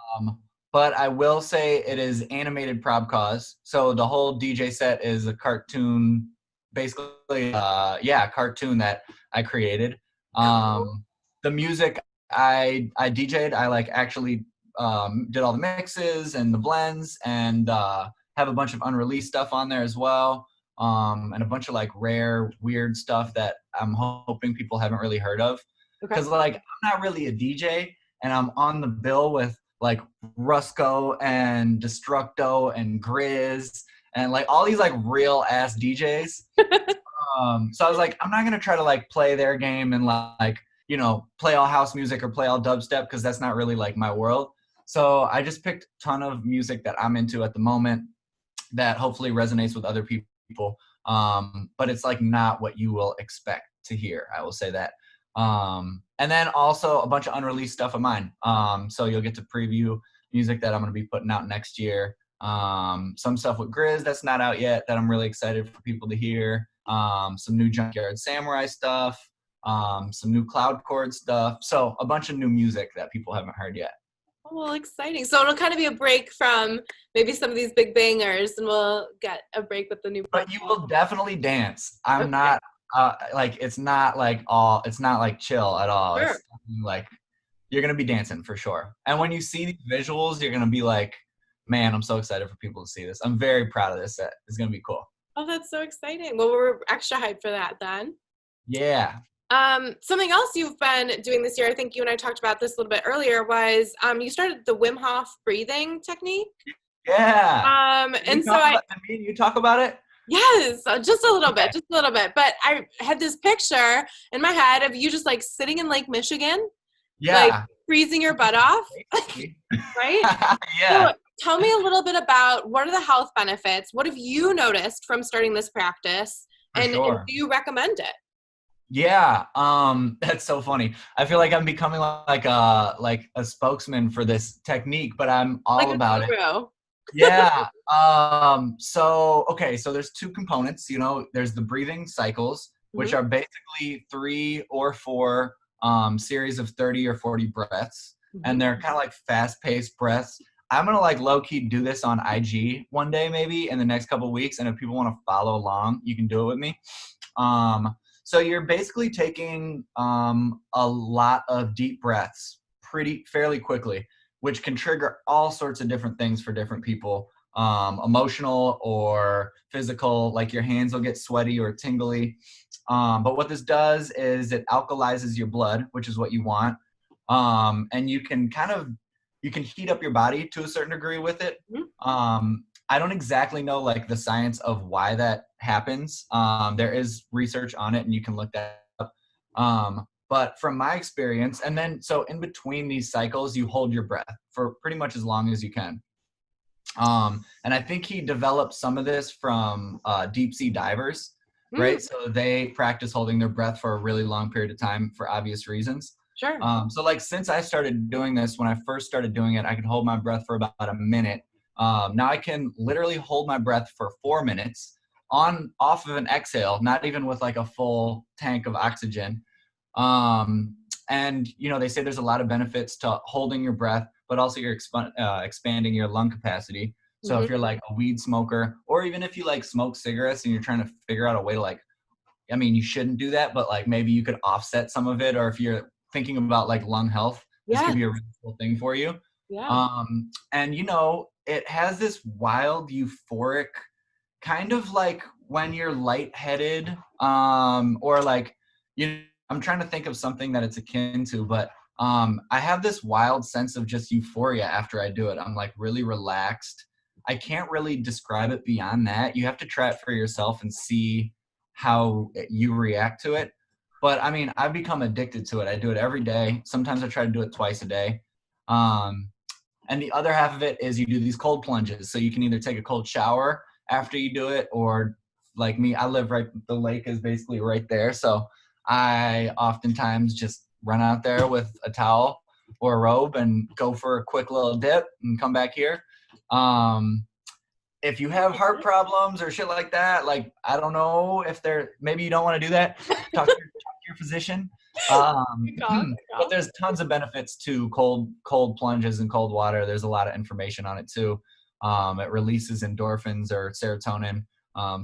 S3: But I will say it is animated ProbCause. So the whole DJ set is a cartoon, basically, cartoon that I created. The music I DJ'd. I like actually did all the mixes and the blends and have a bunch of unreleased stuff on there as well. And a bunch of like rare, weird stuff that I'm hoping people haven't really heard of. Because like I'm not really a DJ and I'm on the bill with like Rusko and Destructo and Grizz and like all these like real ass DJs. So I was like, I'm not gonna try to like play their game and like, you know, play all house music or play all dubstep because that's not really like my world. So I just picked a ton of music that I'm into at the moment that hopefully resonates with other people. But it's like not what you will expect to hear. I will say that. And then also a bunch of unreleased stuff of mine. So you'll get to preview music that I'm going to be putting out next year. Some stuff with Grizz that's not out yet that I'm really excited for people to hear. Some new Junkyard Samurai stuff. Some new Cloud Chord stuff. So a bunch of new music that people haven't heard yet.
S2: Oh, well, exciting. So it'll kind of be a break from maybe some of these big bangers, and we'll get a break with the new.
S3: But you will definitely dance. I'm not like it's not like chill at all.
S2: Sure.
S3: It's like you're gonna be dancing for sure. And when you see these visuals, you're gonna be like, man, I'm so excited for people to see this. I'm very proud of this set. It's gonna be cool.
S2: Oh, that's so exciting. Well, we're extra hyped for that then.
S3: Yeah.
S2: Something else you've been doing this year, I think you and I talked about this a little bit earlier, was you started the Wim Hof breathing technique.
S3: Yeah.
S2: And so
S3: you talk about it?
S2: yes, just a little bit. But I had this picture in my head of you just like sitting in Lake Michigan,
S3: Yeah.
S2: like freezing your butt off, right?
S3: Yeah.
S2: So tell me a little bit about what are the health benefits? What have you noticed from starting this practice? And do you recommend it?
S3: Yeah, that's so funny. I feel like I'm becoming like a spokesman for this technique, but I'm all
S2: like
S3: about it.
S2: Guru.
S3: Yeah. So there's two components, you know, there's the breathing cycles, which are basically 3 or 4 series of 30 or 40 breaths. And they're kind of like fast-paced breaths. I'm going to like low-key do this on IG one day, maybe in the next couple of weeks. And if people want to follow along, you can do it with me. So you're basically taking a lot of deep breaths fairly quickly, which can trigger all sorts of different things for different people, emotional or physical, like your hands will get sweaty or tingly. But what this does is it alkalizes your blood, which is what you want. And you can heat up your body to a certain degree with it. I don't exactly know like the science of why that happens. There is research on it and you can look that up. But from my experience, and then so in between these cycles, you hold your breath for pretty much as long as you can. And I think he developed some of this from deep sea divers, right? So they practice holding their breath for a really long period of time for obvious reasons.
S2: Sure.
S3: So like since I started doing this, when I first started doing it, I could hold my breath for about a minute. Now I can literally hold my breath for 4 minutes off of an exhale, not even with like a full tank of oxygen. And you know, they say there's a lot of benefits to holding your breath, but also you're expanding your lung capacity. So if you're like a weed smoker, or even if you like smoke cigarettes and you're trying to figure out a way to like, I mean, you shouldn't do that, but like maybe you could offset some of it. Or if you're thinking about like lung health, this could be a really cool thing for you.
S2: Yeah.
S3: And you know, it has this wild euphoric kind of like when you're lightheaded, or like, you know, I'm trying to think of something that it's akin to, but I have this wild sense of just euphoria after I do it. I'm like really relaxed. I can't really describe it beyond that. You have to try it for yourself and see how you react to it. But I mean, I've become addicted to it. I do it every day. Sometimes I try to do it twice a day. And the other half of it is you do these cold plunges. So you can either take a cold shower after you do it, or like me, I live the lake is basically right there. So I oftentimes just run out there with a towel or a robe and go for a quick little dip and come back here. If you have heart problems or shit like that, like, I don't know if maybe you don't want to do that. Talk to your physician. But there's tons of benefits to cold plunges and cold water. There's a lot of information on it too. It releases endorphins or serotonin.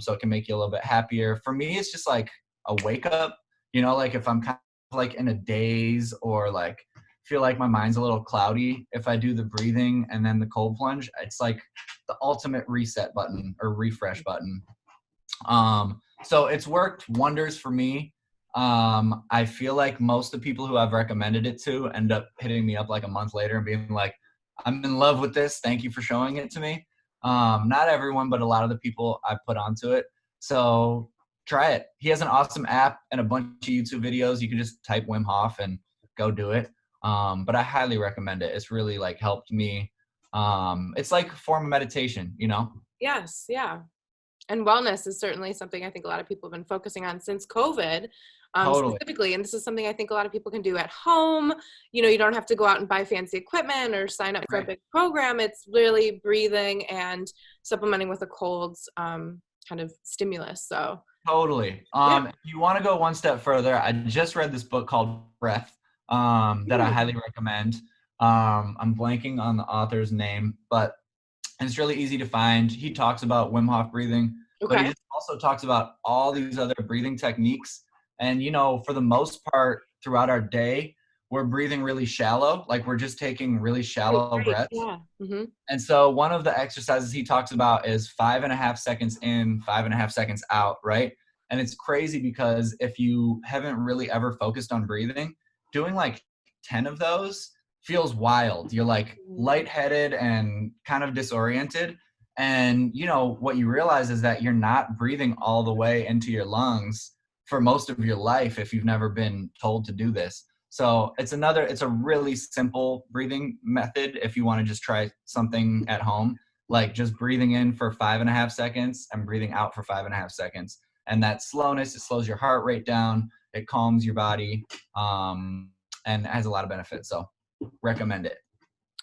S3: So it can make you a little bit happier. For me, it's just like a wake up, you know, like if I'm kind of like in a daze or like feel like my mind's a little cloudy, if I do the breathing and then the cold plunge, it's like the ultimate reset button or refresh button. So it's worked wonders for me. I feel like most of the people who I've recommended it to end up hitting me up like a month later and being like, I'm in love with this. Thank you for showing it to me. Not everyone, but a lot of the people I put onto it. So try it. He has an awesome app and a bunch of YouTube videos. You can just type Wim Hof and go do it. But I highly recommend it. It's really like helped me. It's like a form of meditation, you know?
S2: Yes, yeah. And wellness is certainly something I think a lot of people have been focusing on since COVID,
S3: Totally.
S2: specifically. And this is something I think a lot of people can do at home. You know, you don't have to go out and buy fancy equipment or sign up for a
S3: Right.
S2: big program. It's really breathing and supplementing with a cold kind of stimulus. So,
S3: Totally.
S2: yeah.
S3: If you want to go one step further, I just read this book called Breath that I highly recommend. I'm blanking on the author's name, but it's really easy to find. He talks about Wim Hof breathing, but he
S2: Okay.
S3: just also talks about all these other breathing techniques. And, you know, for the most part throughout our day, we're breathing really shallow, like we're just taking really
S2: Right,
S3: shallow
S2: right.
S3: breaths.
S2: Yeah. Mm-hmm.
S3: And so one of the exercises he talks about is 5.5 seconds in, 5.5 seconds out, right? And it's crazy because if you haven't really ever focused on breathing, doing like 10 of those feels wild. You're like lightheaded and kind of disoriented. And you know, what you realize is that you're not breathing all the way into your lungs for most of your life if you've never been told to do this. So it's a really simple breathing method if you want to just try something at home, like just breathing in for 5.5 seconds and breathing out for 5.5 seconds. And that slowness, it slows your heart rate down, it calms your body, and has a lot of benefits. So recommend it.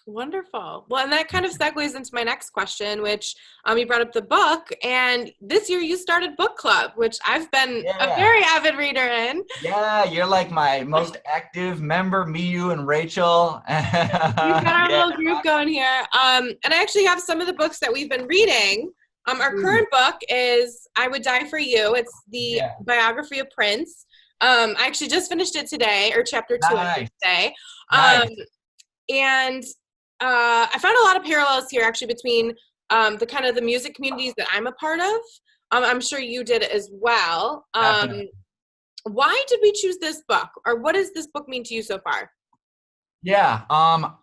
S2: Wonderful. Well, and that kind of segues into my next question, which you brought up the book, and this year you started book club, which I've been a
S3: Yeah.
S2: very avid reader in.
S3: Yeah, you're like my most active member, me, you, and Rachel.
S2: We've got our
S3: Yeah.
S2: little group going here. And I actually have some of the books that we've been reading. Our current book is I Would Die for You. It's the
S3: Yeah.
S2: biography of Prince. I actually just finished it today, or chapter 2 I should
S3: Nice.
S2: say.
S3: Nice.
S2: And I found a lot of parallels here actually between the kind of the music communities that I'm a part of. I'm sure you did as well.
S3: Definitely.
S2: Why did we choose this book, or what does this book mean to you so far?
S3: Yeah,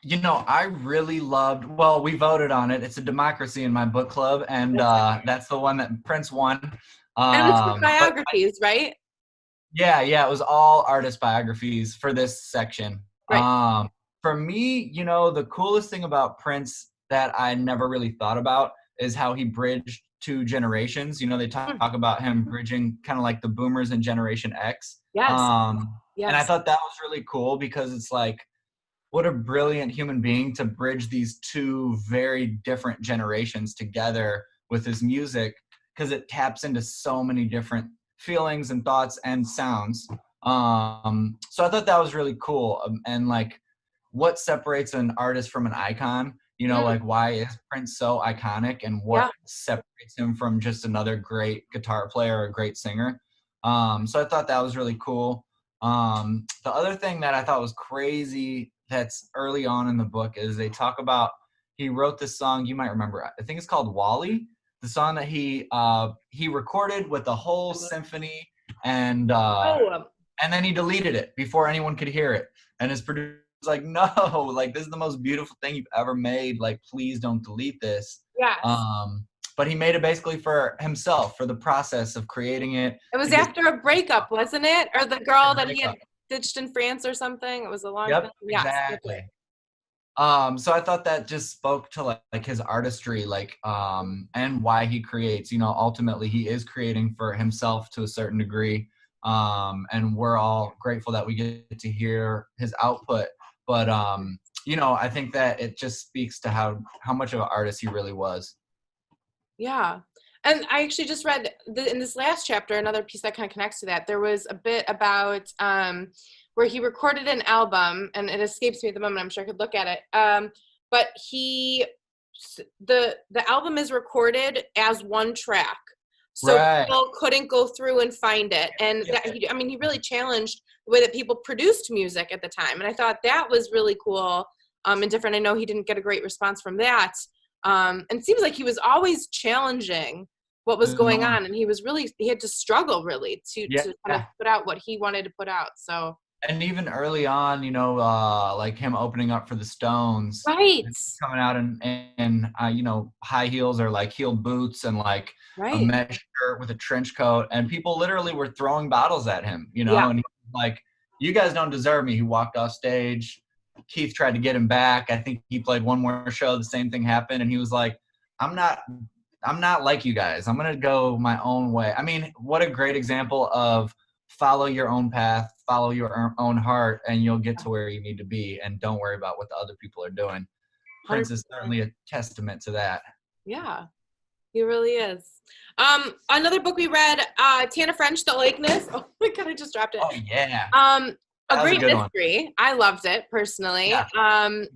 S3: you know, I really loved, well, we voted on it. It's a democracy in my book club, and that's the one that Prince won.
S2: And it's the
S3: But
S2: biographies, right?
S3: yeah, it was all artist biographies for this section.
S2: Right.
S3: For me, you know, the coolest thing about Prince that I never really thought about is how he bridged two generations. You know, they talk about him bridging kind of like the boomers and Generation X.
S2: Yes.
S3: And I
S2: Yes.
S3: thought that was really cool because it's like, what a brilliant human being to bridge these two very different generations together with his music, because it taps into so many different feelings and thoughts and sounds. So I thought that was really cool. And like, what separates an artist from an icon? You know, like why is Prince so iconic, and what
S2: Yeah.
S3: separates him from just another great guitar player or a great singer? So I thought that was really cool. The other thing that I thought was crazy that's early on in the book is they talk about, he wrote this song, you might remember, I think it's called Wally, the song that he recorded with the whole symphony, and then he deleted it before anyone could hear it. And his producer was like, no, like this is the most beautiful thing you've ever made. Like, please don't delete this.
S2: Yes.
S3: But he made it basically for himself, for the process of creating it.
S2: It was
S3: to just-
S2: after a breakup, wasn't it? Or the girl that he had ditched in France or something. It was a long time. Yes.
S3: Exactly. So I thought that just spoke to like his artistry, like and why he creates. You know, ultimately he is creating for himself to a certain degree, and we're all grateful that we get to hear his output. But you know, I think that it just speaks to how much of an artist he really was.
S2: Yeah. And I actually just read in this last chapter, another piece that kind of connects to that. There was a bit about where he recorded an album, and it escapes me at the moment. I'm sure I could look at it. But the album is recorded as one track, so people couldn't go through and find it. And he really challenged the way that people produced music at the time. And I thought that was really cool and different. I know he didn't get a great response from that. And it seems like he was always challenging what was going on, and he had to struggle really to kind of put out what he wanted to put out. So
S3: And even early on, like him opening up for the Stones,
S2: Right.
S3: coming out in high heels or like heeled boots and like a
S2: Right.
S3: mesh shirt with a trench coat, and people literally were throwing bottles at him,
S2: Yeah.
S3: and he was like, "You guys don't deserve me." He walked off stage. Keith tried to get him back. I think he played one more show. The same thing happened, and he was like, I'm not like you guys. I'm gonna go my own way." I mean, what a great example of follow your own path, follow your own heart, and you'll get to where you need to be, and don't worry about what the other people are doing. Prince is
S2: 100%.
S3: certainly a testament to that.
S2: Yeah, he really is. Another book we read, Tana French, The Likeness. Oh my God, I just dropped it.
S3: Oh yeah,
S2: A
S3: that was a
S2: great
S3: good one.
S2: mystery. I loved it personally.
S3: Yeah.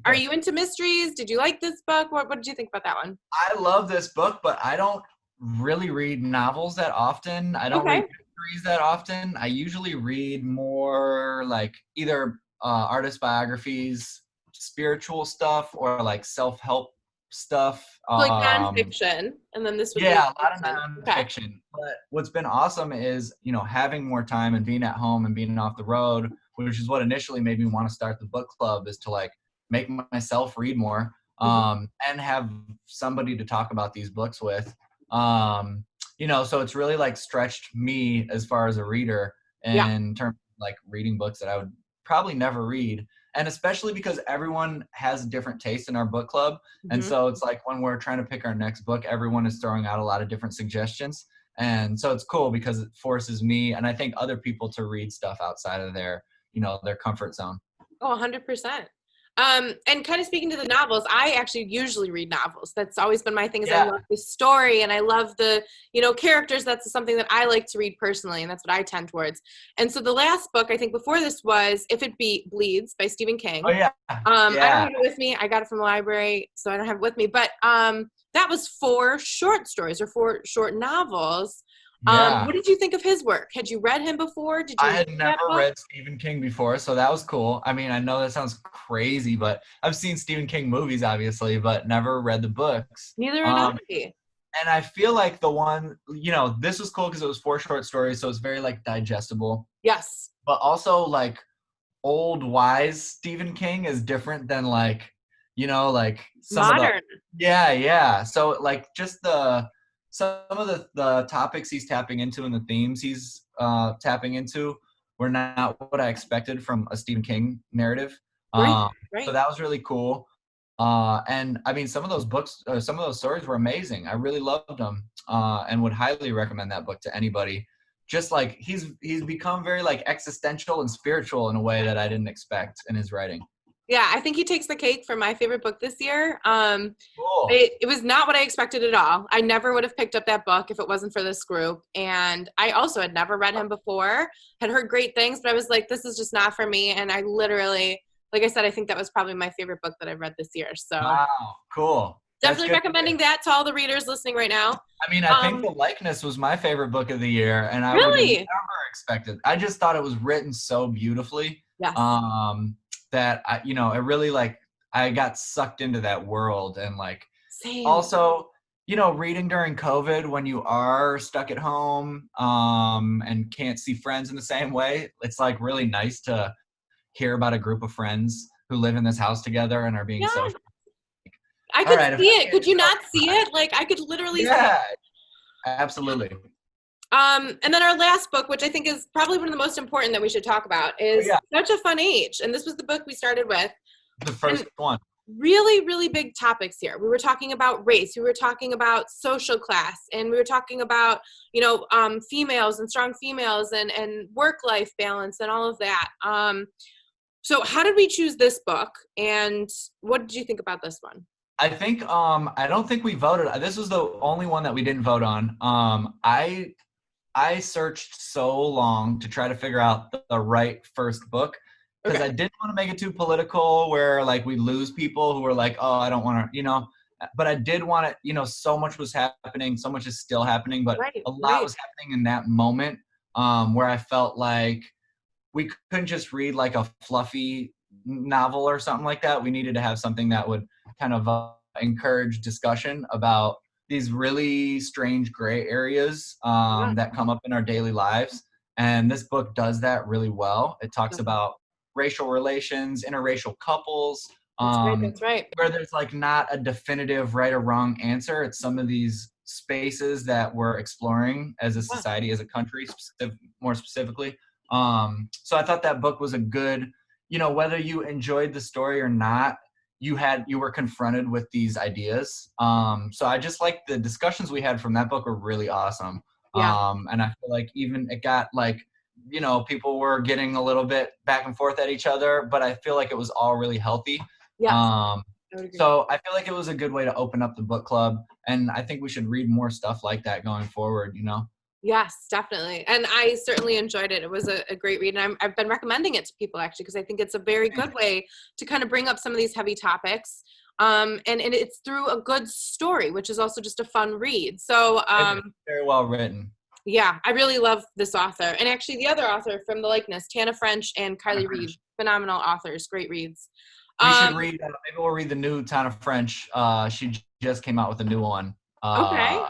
S2: Are you into mysteries? Did you like this book? What did you think about that one?
S3: I love this book, but I don't really read novels that often. I don't read
S2: Okay.
S3: mysteries that often. I usually read more like either artist biographies, spiritual stuff, or like self-help stuff.
S2: So like nonfiction, and then this would be
S3: Yeah, a lot of
S2: fiction. Okay.
S3: nonfiction. But what's been awesome is, having more time and being at home and being off the road, which is what initially made me want to start the book club, is to like make myself read more,
S2: Mhm.
S3: and have somebody to talk about these books with. So it's really like stretched me as far as a reader
S2: Yeah.
S3: in terms of like reading books that I would probably never read. And especially because everyone has a different taste in our book club. And
S2: Mhm.
S3: so it's like when we're trying to pick our next book, everyone is throwing out a lot of different suggestions. And so it's cool because it forces me and I think other people to read stuff outside of their comfort zone.
S2: Oh, 100%. And kind of speaking to the novels, I actually usually read novels. That's always been my thing is I
S3: Yeah.
S2: love the story and I love the, characters. That's something that I like to read personally, and that's what I tend towards. And so the last book, I think before this, was If It Bleeds by Stephen King.
S3: Oh yeah.
S2: I don't
S3: Yeah.
S2: have it with me. I got it from the library, so I don't have it with me. But that was 4 short stories or 4 short novels.
S3: Yeah.
S2: What did you think of his work? Had you read him before? Did you
S3: I
S2: like
S3: had
S2: that
S3: never
S2: book?
S3: read Stephen King before, so that was cool. I mean, I know that sounds crazy, but I've seen Stephen King movies, obviously, but never read the books.
S2: Neither had
S3: Um,
S2: I.
S3: and I feel like the one, this was cool because it was 4 short stories, so it's very like digestible.
S2: Yes.
S3: But also like old wise Stephen King is different than like, like some of the
S2: Modern.
S3: yeah. So like just some of the topics he's tapping into and the themes he's tapping into were not what I expected from a Stephen King narrative.
S2: Right.
S3: So
S2: Right.
S3: that was really cool. And I mean, some of those books, some of those stories were amazing. I really loved them, and would highly recommend that book to anybody. Just like he's become very like existential and spiritual in a way that I didn't expect in his writing.
S2: Yeah, I think he takes the cake for my favorite book this year.
S3: Cool.
S2: It was not what I expected at all. I never would have picked up that book if it wasn't for this group. And I also had never read him before, had heard great things, but I was like, this is just not for me. And I literally, like I said, I think that was probably my favorite book that I've read this year. So
S3: Wow, cool. That's
S2: definitely
S3: good.
S2: recommending that to all the readers listening right now.
S3: I mean, I think The Likeness was my favorite book of the year, and I would have
S2: Really?
S3: never expected. I just thought it was written so beautifully,
S2: Yes.
S3: that it really like I got sucked into that world, and like
S2: Same.
S3: also, reading during COVID when you are stuck at home, and can't see friends in the same way, it's like really nice to hear about a group of friends who live in this house together and are being
S2: Yeah.
S3: social.
S2: I could see it. Could you not see it? Like I could literally see it.
S3: Yeah, absolutely.
S2: And then our last book, which I think is probably one of the most important that we should talk about, is Such a Fun Age. And this was the book we started with.
S3: The first one.
S2: Really, really big topics here. We were talking about race. We were talking about social class. And we were talking about, females and strong females and work-life balance and all of that. So how did we choose this book? And what did you think about this one?
S3: I think I don't think we voted. This was the only one that we didn't vote on. I searched so long to try to figure out the right first book because I didn't want to make it too political where like we lose people who were like, oh, I don't want to, but I did want it, so much was happening, so much is still happening, but a lot was happening in that moment, where I felt like we couldn't just read like a fluffy novel or something like that. We needed to have something that would kind of encourage discussion about these really strange gray areas that come up in our daily lives. And this book does that really well. It talks about racial relations, interracial couples,
S2: That's right.
S3: where there's like not a definitive right or wrong answer. It's some of these spaces that we're exploring as a society, as a country, more specifically. So I thought that book was a good, whether you enjoyed the story or not, you were confronted with these ideas. So I just like the discussions we had from that book were really awesome.
S2: Yeah.
S3: And I feel like even it got like, people were getting a little bit back and forth at each other, but I feel like it was all really healthy.
S2: Yeah.
S3: So I feel like it was a good way to open up the book club, and I think we should read more stuff like that going forward,
S2: Yes, definitely. And I certainly enjoyed it. It was a great read. And I've been recommending it to people actually, because I think it's a very good way to kind of bring up some of these heavy topics. And it's through a good story, which is also just a fun read. So
S3: very well written.
S2: Yeah, I really love this author. And actually the other author from The Likeness, Tana French and Kylie Reed, phenomenal authors, great reads.
S3: We should read, maybe we'll read the new Tana French. She just came out with a new one.
S2: Okay.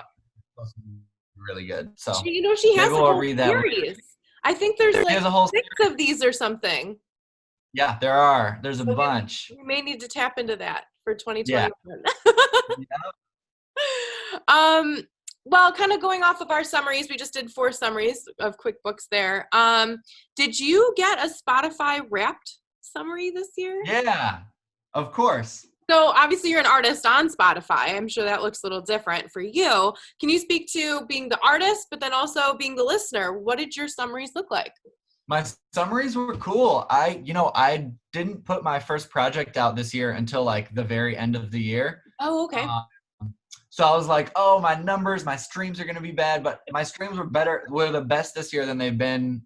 S3: Really good. So
S2: she has a whole series. I think there's like a whole 6 of these or something.
S3: Yeah, there's a bunch.
S2: We may need to tap into that for 2021.
S3: Yeah.
S2: Well, kind of going off of our summaries, we just did 4 summaries of QuickBooks there. Did you get a Spotify Wrapped summary this year?
S3: Yeah, of course.
S2: So obviously you're an artist on Spotify. I'm sure that looks a little different for you. Can you speak to being the artist, but then also being the listener? What did your summaries look like?
S3: My summaries were cool. I didn't put my first project out this year until like the very end of the year.
S2: Oh, okay.
S3: So I was like, oh, my streams are going to be bad, but my streams were the best this year than they've been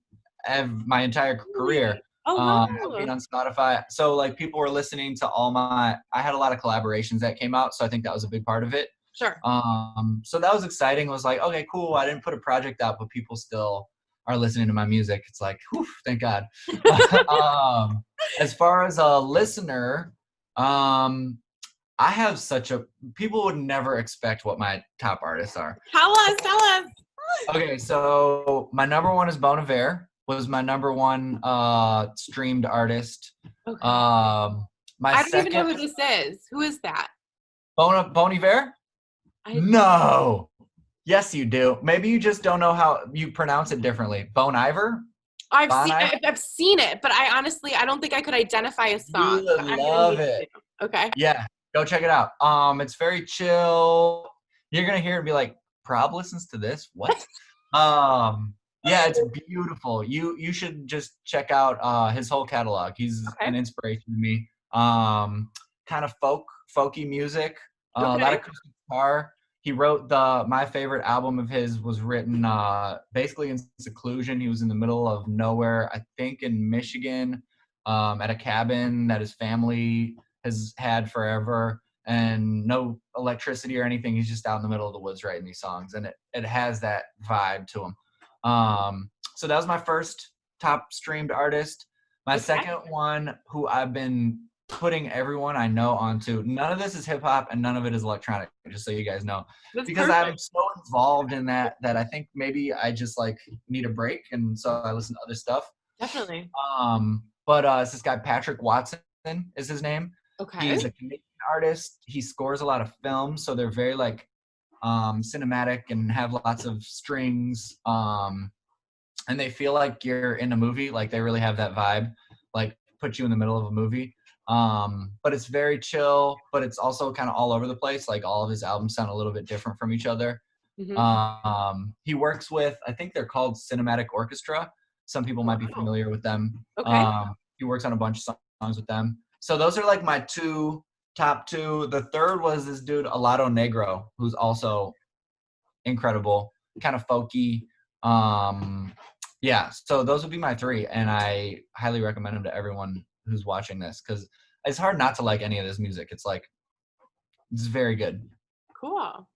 S3: my entire career.
S2: Oh, wow.
S3: Being on Spotify. So like people were listening to I had a lot of collaborations that came out. So I think that was a big part of it.
S2: Sure.
S3: So that was exciting. It was like, okay, cool. I didn't put a project out, but people still are listening to my music. It's like, whew, thank God. As far as a listener, I have people would never expect what my top artists are.
S2: Tell us.
S3: Okay, so my number 1 is Bon Iver, was my number 1 streamed artist.
S2: Okay.
S3: I
S2: don't even know who this is. Who is that?
S3: Bon Iver? No. Yes, you do. Maybe you just don't know how you pronounce it differently. Bon Iver?
S2: I've seen it, but I don't think I could identify a song.
S3: You would love it.
S2: Okay.
S3: Yeah, go check it out. It's very chill. You're gonna hear it and be like, Prob listens to this? What? Yeah, it's beautiful. You should just check out his whole catalog. He's an inspiration to me. Kind of folky music, a lot of acoustic guitar. He wrote my favorite album of his was written basically in seclusion. He was in the middle of nowhere, I think in Michigan, at a cabin that his family has had forever, and no electricity or anything. He's just out in the middle of the woods writing these songs, and it has that vibe to him. So that was my first top streamed artist. My second one, who I've been putting everyone I know onto. None of this is hip hop and none of it is electronic, just so you guys know.
S2: That's
S3: because
S2: perfect.
S3: I'm so involved in that I think maybe I just like need a break, and so I listen to other stuff.
S2: Definitely.
S3: But it's this guy Patrick Watson is his name.
S2: Okay.
S3: He's a Canadian artist. He scores a lot of films, so they're very like cinematic and have lots of strings. And they feel like you're in a movie, like they really have that vibe, like put you in the middle of a movie. But it's very chill, but it's also kind of all over the place. Like all of his albums sound a little bit different from each other.
S2: Mm-hmm.
S3: He works with, I think they're called Cinematic Orchestra. Some people might be familiar with them.
S2: Okay.
S3: He works on a bunch of songs with them. So those are like my top two. The third was this dude, Alado Negro, who's also incredible, kind of folky. Yeah, so those would be my 3, and I highly recommend them to everyone who's watching this, because it's hard not to like any of this music. It's like, it's very good.
S2: Cool.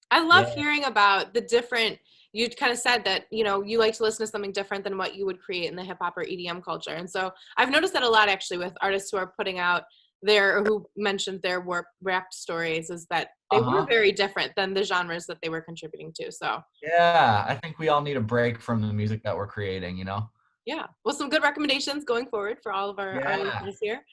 S2: I love hearing about the different, you kind of said that, you know, you like to listen to something different than what you would create in the hip hop or EDM culture. And so I've noticed that a lot actually with artists who are putting out who mentioned their rap stories is that they were very different than the genres that they were contributing to. So
S3: yeah, I think we all need a break from the music that we're creating, you know?
S2: yeah, well, some good recommendations going forward for all of our
S3: Yeah.
S2: listeners here.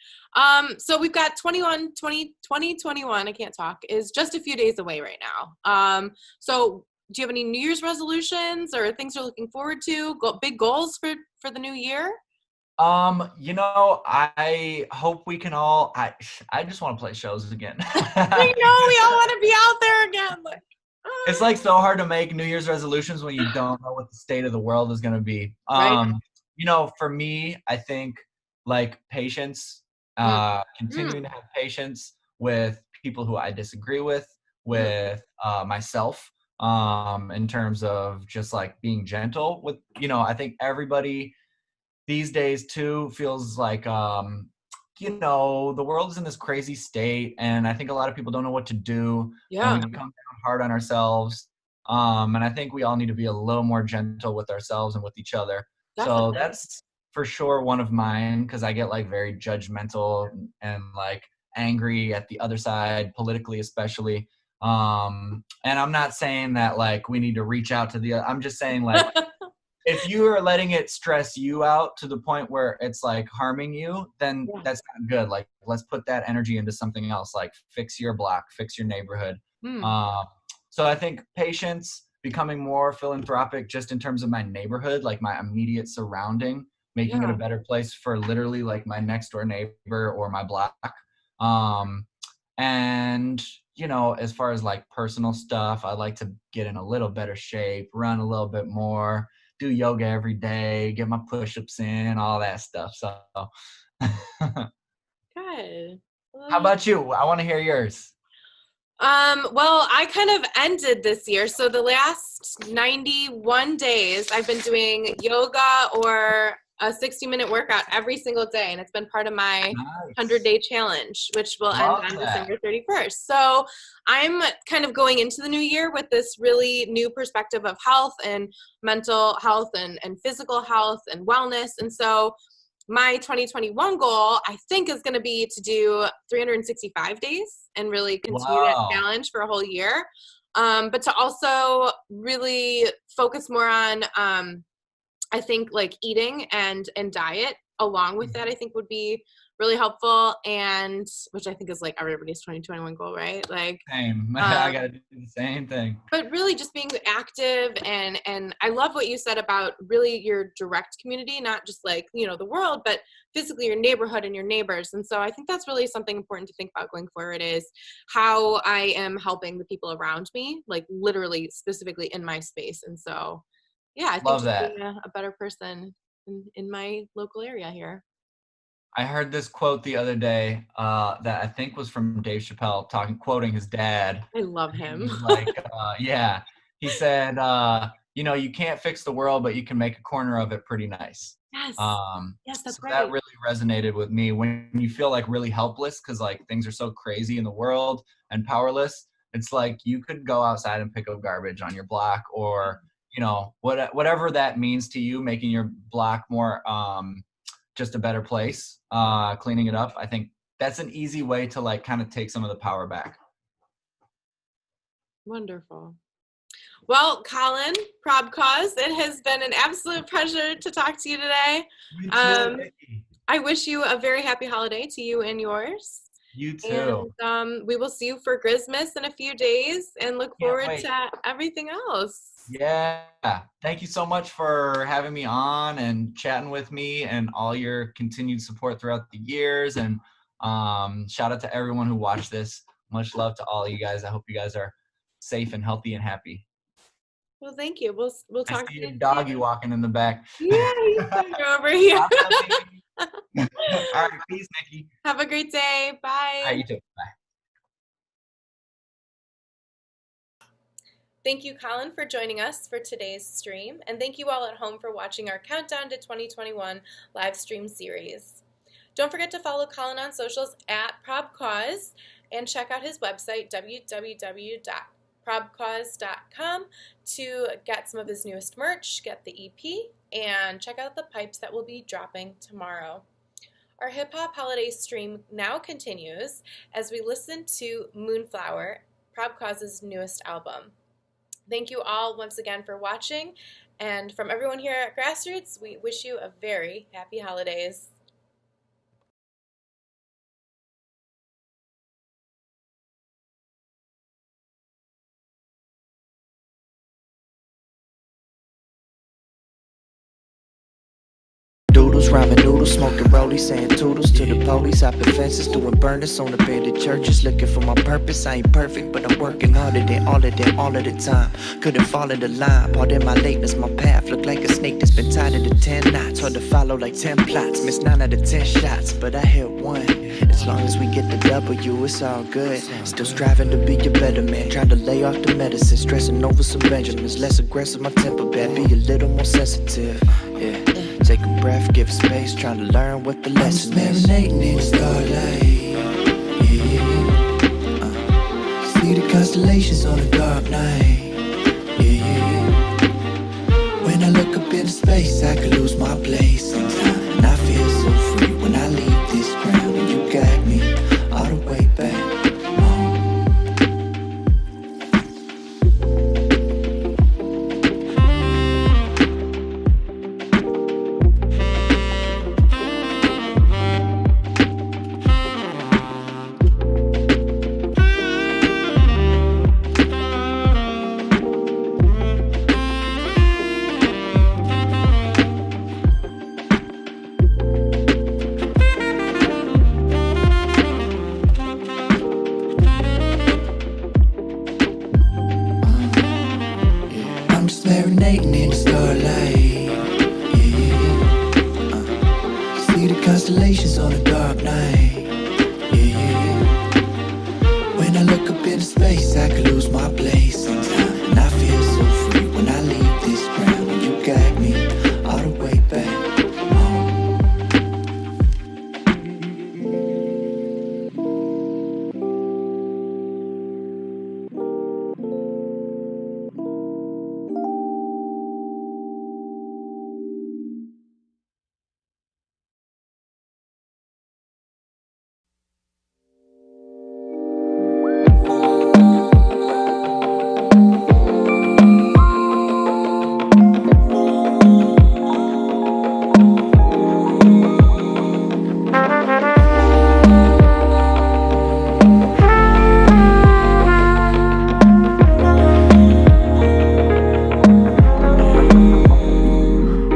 S2: So we've got 2021, I can't talk, is just a few days away right now. So do you have any New Year's resolutions or things you're looking forward to? Big goals for the new year?
S3: You know, I hope we can all, I just want to play shows again.
S2: I know, we all want to be out there again. Like,
S3: It's like so hard to make New Year's resolutions when you don't know what the state of the world is going to be.
S2: right.
S3: You know, for me, I think like patience,
S2: Mm.
S3: continuing to have patience with people who I disagree with myself, in terms of just like being gentle with, you know, I think everybody these days too feels like, you know, the world is in this crazy state, and I think a lot of people don't know what to do, and
S2: Yeah,
S3: we come down hard on ourselves. And I think we all need to be a little more gentle with ourselves and with each other. So
S2: definitely.
S3: that's for sure one of mine, because I get like very judgmental and like angry at the other side, politically especially. And I'm not saying that like we need to reach out to the, I'm just saying like, if you are letting it stress you out to the point where it's like harming you, then
S2: Yeah.
S3: that's not good. Like, let's put that energy into something else, like fix your block, fix your neighborhood.
S2: Hmm.
S3: So I think patience, becoming more philanthropic just in terms of my neighborhood, like my immediate surrounding, making it a
S2: Yeah.
S3: better place for literally like my next door neighbor or my block. Um, and you know, as far as like personal stuff, I like to get in a little better shape, run a little bit more, do yoga every day, get my push-ups in, all that stuff. So how
S2: Good.
S3: about you? I want to hear yours.
S2: Well, I kind of ended this year. So the last 91 days, I've been doing yoga or a 60-minute workout every single day. And it's been part of my
S3: Nice.
S2: 100-day challenge, which will end
S3: Love
S2: on
S3: that.
S2: December 31st. So I'm kind of going into the new year with this really new perspective of health and mental health and physical health and wellness. And so my 2021 goal, I think, is going to be to do 365 days and really continue that
S3: Wow.
S2: challenge for a whole year. But to also really focus more on, I think, like eating and diet along with that, I think would be really helpful. And which I think is like everybody's 2021 goal, right? Like,
S3: Same. I
S2: um,
S3: gotta do the same thing.
S2: but really just being active and I love what you said about really your direct community, not just like, you know, the world, but physically your neighborhood and your neighbors. And so I think that's really something important to think about going forward, is how I am helping the people around me, like literally specifically in my space. And so yeah, I think
S3: Love
S2: just
S3: that.
S2: being a better person in my local area here.
S3: I heard this quote the other day, that I think was from Dave Chappelle quoting his dad.
S2: I love
S3: He
S2: him.
S3: was like, yeah, he said, you know, you can't fix the world, but you can make a corner of it pretty nice.
S2: Yes. Yes, that's
S3: So that
S2: right.
S3: really resonated with me. When you feel like really helpless because like things are so crazy in the world and powerless, it's like you could go outside and pick up garbage on your block, or you know, whatever that means to you, making your block more, just a better place, cleaning it up. I think that's an easy way to like kind of take some of the power back.
S2: Wonderful. Well, Colin, ProbCause, it has been an absolute pleasure to talk to you today.
S3: You too,
S2: Um,
S3: Nikki.
S2: I wish you a very happy holiday to you and yours.
S3: You too.
S2: And we will see you for Christmas in a few days and look
S3: Can't
S2: forward
S3: wait.
S2: to everything else.
S3: Yeah. Thank you so much for having me on and chatting with me, and all your continued support throughout the years. And shout out to everyone who watched this. Much love to all you guys. I hope you guys are safe and healthy and happy.
S2: Well, thank you. We'll
S3: I
S2: talk
S3: see
S2: to
S3: your
S2: you
S3: doggy
S2: soon.
S3: walking in the back.
S2: Yeah, he's somewhere over here.
S3: All right. Peace, Nikki.
S2: Have a great day.
S3: All
S2: Bye.
S3: right. You too. Bye.
S2: Thank you, Colin, for joining us for today's stream, and thank you all at home for watching our Countdown to 2021 live stream series. Don't forget to follow Colin on socials at ProbCause and check out his website, www.probcause.com, to get some of his newest merch, get the EP, and check out the pipes that will be dropping tomorrow. Our hip hop holiday stream now continues as we listen to Moonflower, ProbCause's newest album. Thank you all once again for watching, and from everyone here at Grassroots, we wish you a very happy holidays.
S1: Doodles, rhyming noodles, smoking rollies, saying toodles to the police, hopping fences, doing burners on abandoned churches, looking for my purpose. I ain't perfect, but I'm working harder than all of them all of the time. Couldn't fall in the line, pardon my lateness, my path looked like a snake that's been tied into 10 knots. Hard to follow like 10 plots, missed 9 out of 10 shots, but I hit one. As long as we get the W, it's all good. Still striving to be a better man, trying to lay off the medicine, stressing over some Benjamins, less aggressive, my temper bad, be a little more sensitive. Yeah. Take a breath, give it space, trying to learn what the lesson is. Marinating in the starlight, yeah. See the constellations on a dark night, yeah. When I look up into space, I could lose my place in time, and I feel so free when I leave this ground, and you got me all the way back home. I'm just marinating in the starlight, yeah. See the constellations on a dark night, yeah. When I look up into space, I could lose my place in time, and I feel so free when I leave this ground, and you got me all the way back home.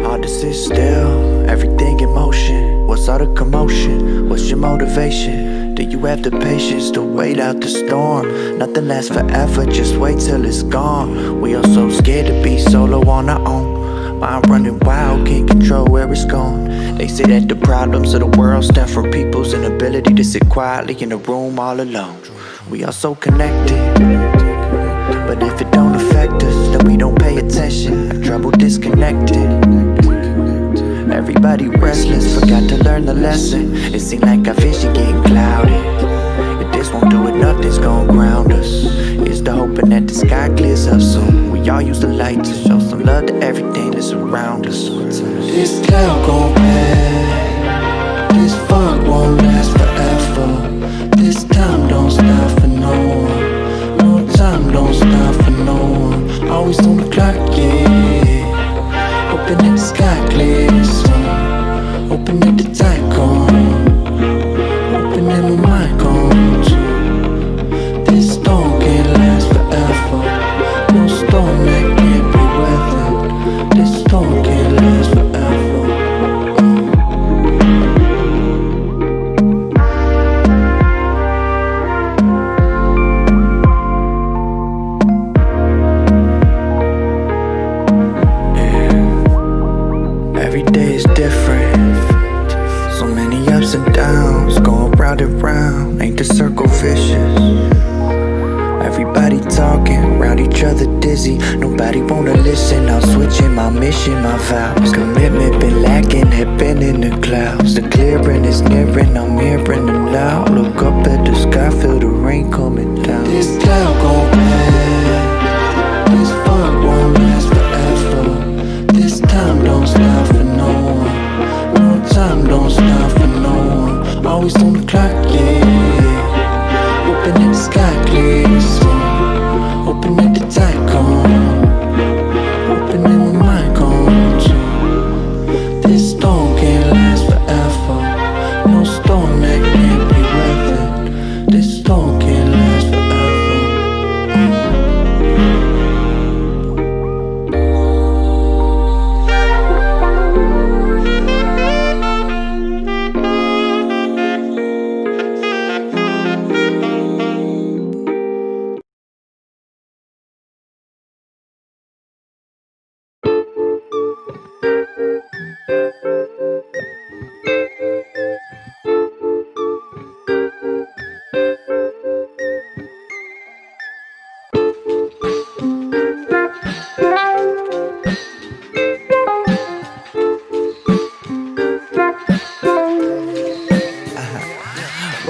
S1: Hard to sit still, everything in motion. What's all the commotion? What's your motivation? Do you have the patience to wait out the storm? Nothing lasts forever, just wait till it's gone. We are so scared to be solo on our own. Mind running wild, can't control where it's gone. They say that the problems of the world stem from people's inability to sit quietly in a room all alone. We are so connected, but if it don't affect us, then we don't pay attention. Have trouble disconnected. Everybody restless, forgot to learn the lesson. It seemed like our vision getting clouded. If this won't do it, nothing's gonna ground us. Here's the hoping that the sky clears up soon. We all use the light to show some love to everything that's around us. This cloud gon' pass, this fog won't last forever. This time don't stop for no one. No time don't stop for no one. Always on the clock, yeah. Hoping that the sky clears soon. Hoping that the tide gone. Hoping that my mind gone too. This storm can't last forever. No storm that can't be weathered. This storm can't last forever. Every day is different. So many ups and downs, going round and round. Ain't the circle vicious? Everybody talking, round each other dizzy. Nobody wanna listen, I'm switching my mission, my vows. Commitment been lacking, had been in the clouds. The clearing is nearing, I'm hearing it loud. Look up at the sky, feel the rain coming down. This cloud gon' pass, this fog won't last forever. This time don't stop for no one. No time don't stop for no one.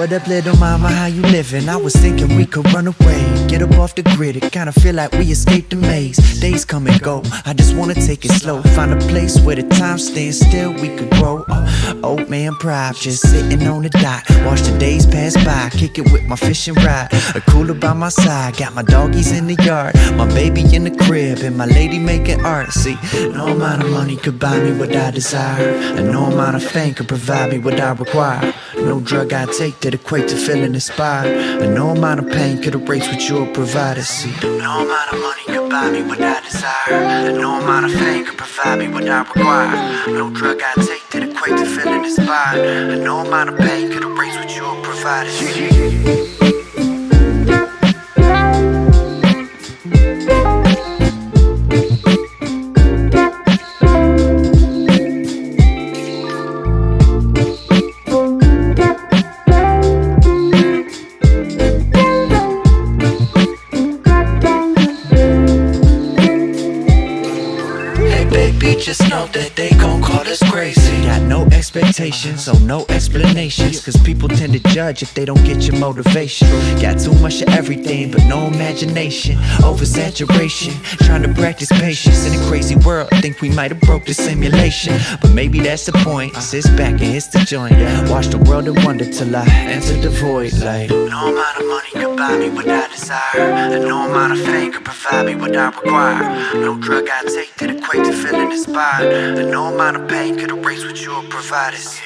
S1: What up, little mama, how you living? I was thinking we could run away, get up off the grid. It kinda feel like we escaped the maze. Days come and go, I just wanna take it slow. Find a place where the time stands still, we could grow. Old man pride, just sitting on the dock. Watch the days pass by, kick it with my fishing rod. A cooler by my side, got my doggies in the yard, my baby in the crib, and my lady making art. See, no amount of money could buy me what I desire, and no amount of fame could provide me what I require. No drug I take that equate to feeling inspired, and no amount of pain could erase what you'll provide us. See, no amount of money could buy me what I desire, and no amount of fame could provide me what I require. No drug I take that equate to feeling inspired, and no amount of pain could erase what you'll provide us. Just know that they gon' call us crazy. Got no expectations, so no explanations, cause people tend to judge if they don't get your motivation. Got too much of everything, but no imagination. Oversaturation, trying to practice patience in a crazy world. Think we might have broke the simulation, but maybe that's the point. Sit back and hits the joint, watch the world and wonder till I enter the void. Like, no amount of money could buy me what I desire, and no amount of fame could provide me what I require. No drug I take that equate to feeling inspired, and no amount of pain could erase what you'll provide us.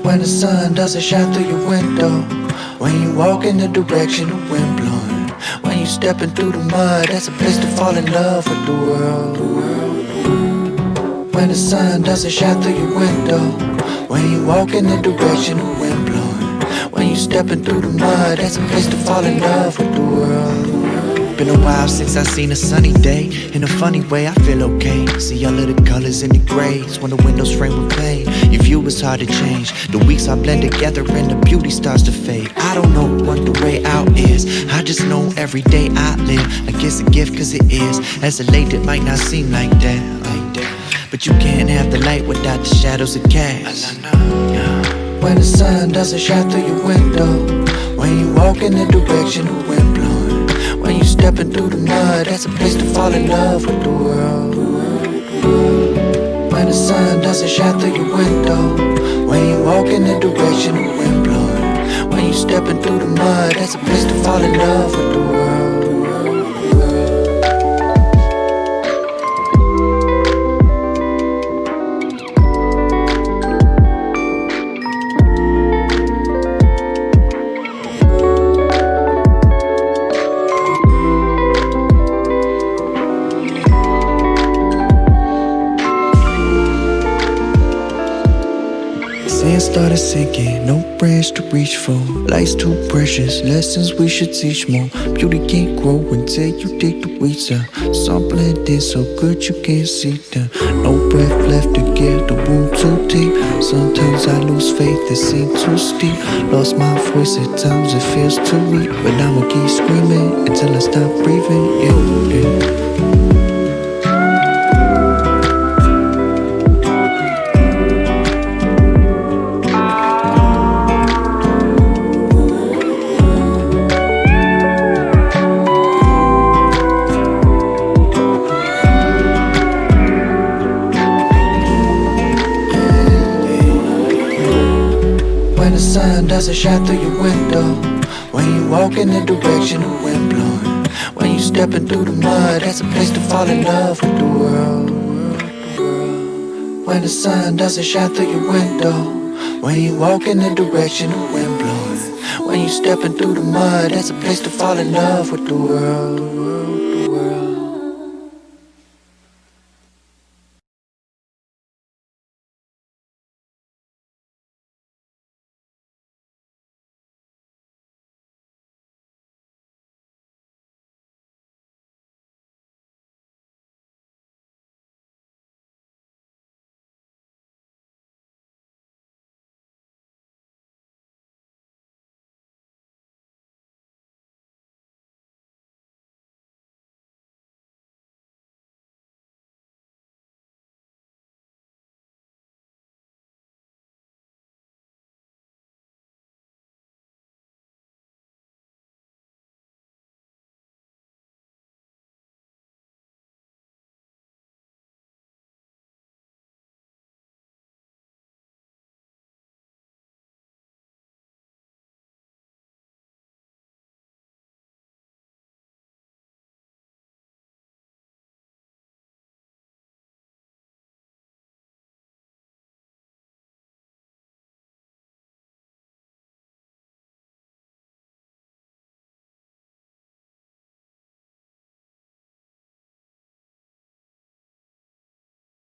S1: When the sun doesn't shine through your window, when you walk in the direction the wind blowing, when you stepping through the mud, that's a place to fall in love with the world. When the sun doesn't shine through your window, when you walk in the direction the wind blowing, when you stepping through the mud, that's a place to fall in love with the world. Been a while since I seen a sunny day. In a funny way, I feel okay. See all of the colors in the grays when the windows frame with pain. Your view is hard to change. The weeks all blend together and the beauty starts to fade. I don't know what the way out is, I just know every day I live like it's a gift, cause it is. As a late it might not seem like that, but you can't have the light without the shadows it casts. When the sun doesn't shine through your window, when you walk in the direction the wind blowing, when you stepping through the mud, that's a place to fall in love with the world. When the sun doesn't shine through your window, when you walk in the direction the wind blowing, when you stepping through the mud, that's a place to fall in love with the world. Sand started sinking, no branch to reach for. Life's too precious, lessons we should teach more. Beauty can't grow until you dig the weeds out. Some blended so good you can't see them. No breath left to give, the wound too deep. Sometimes I lose faith, it seems too steep. Lost my voice at times, it feels too weak, but I'ma keep screaming until I stop breathing, yeah. When the sun doesn't shine through your window, when you walk in the direction the wind blowing, when you stepping through the mud, that's a place to fall in love with the world. When the sun doesn't shine through your window, when you walk in the direction the wind blowing, when you stepping through the mud, that's a place to fall in love with the world.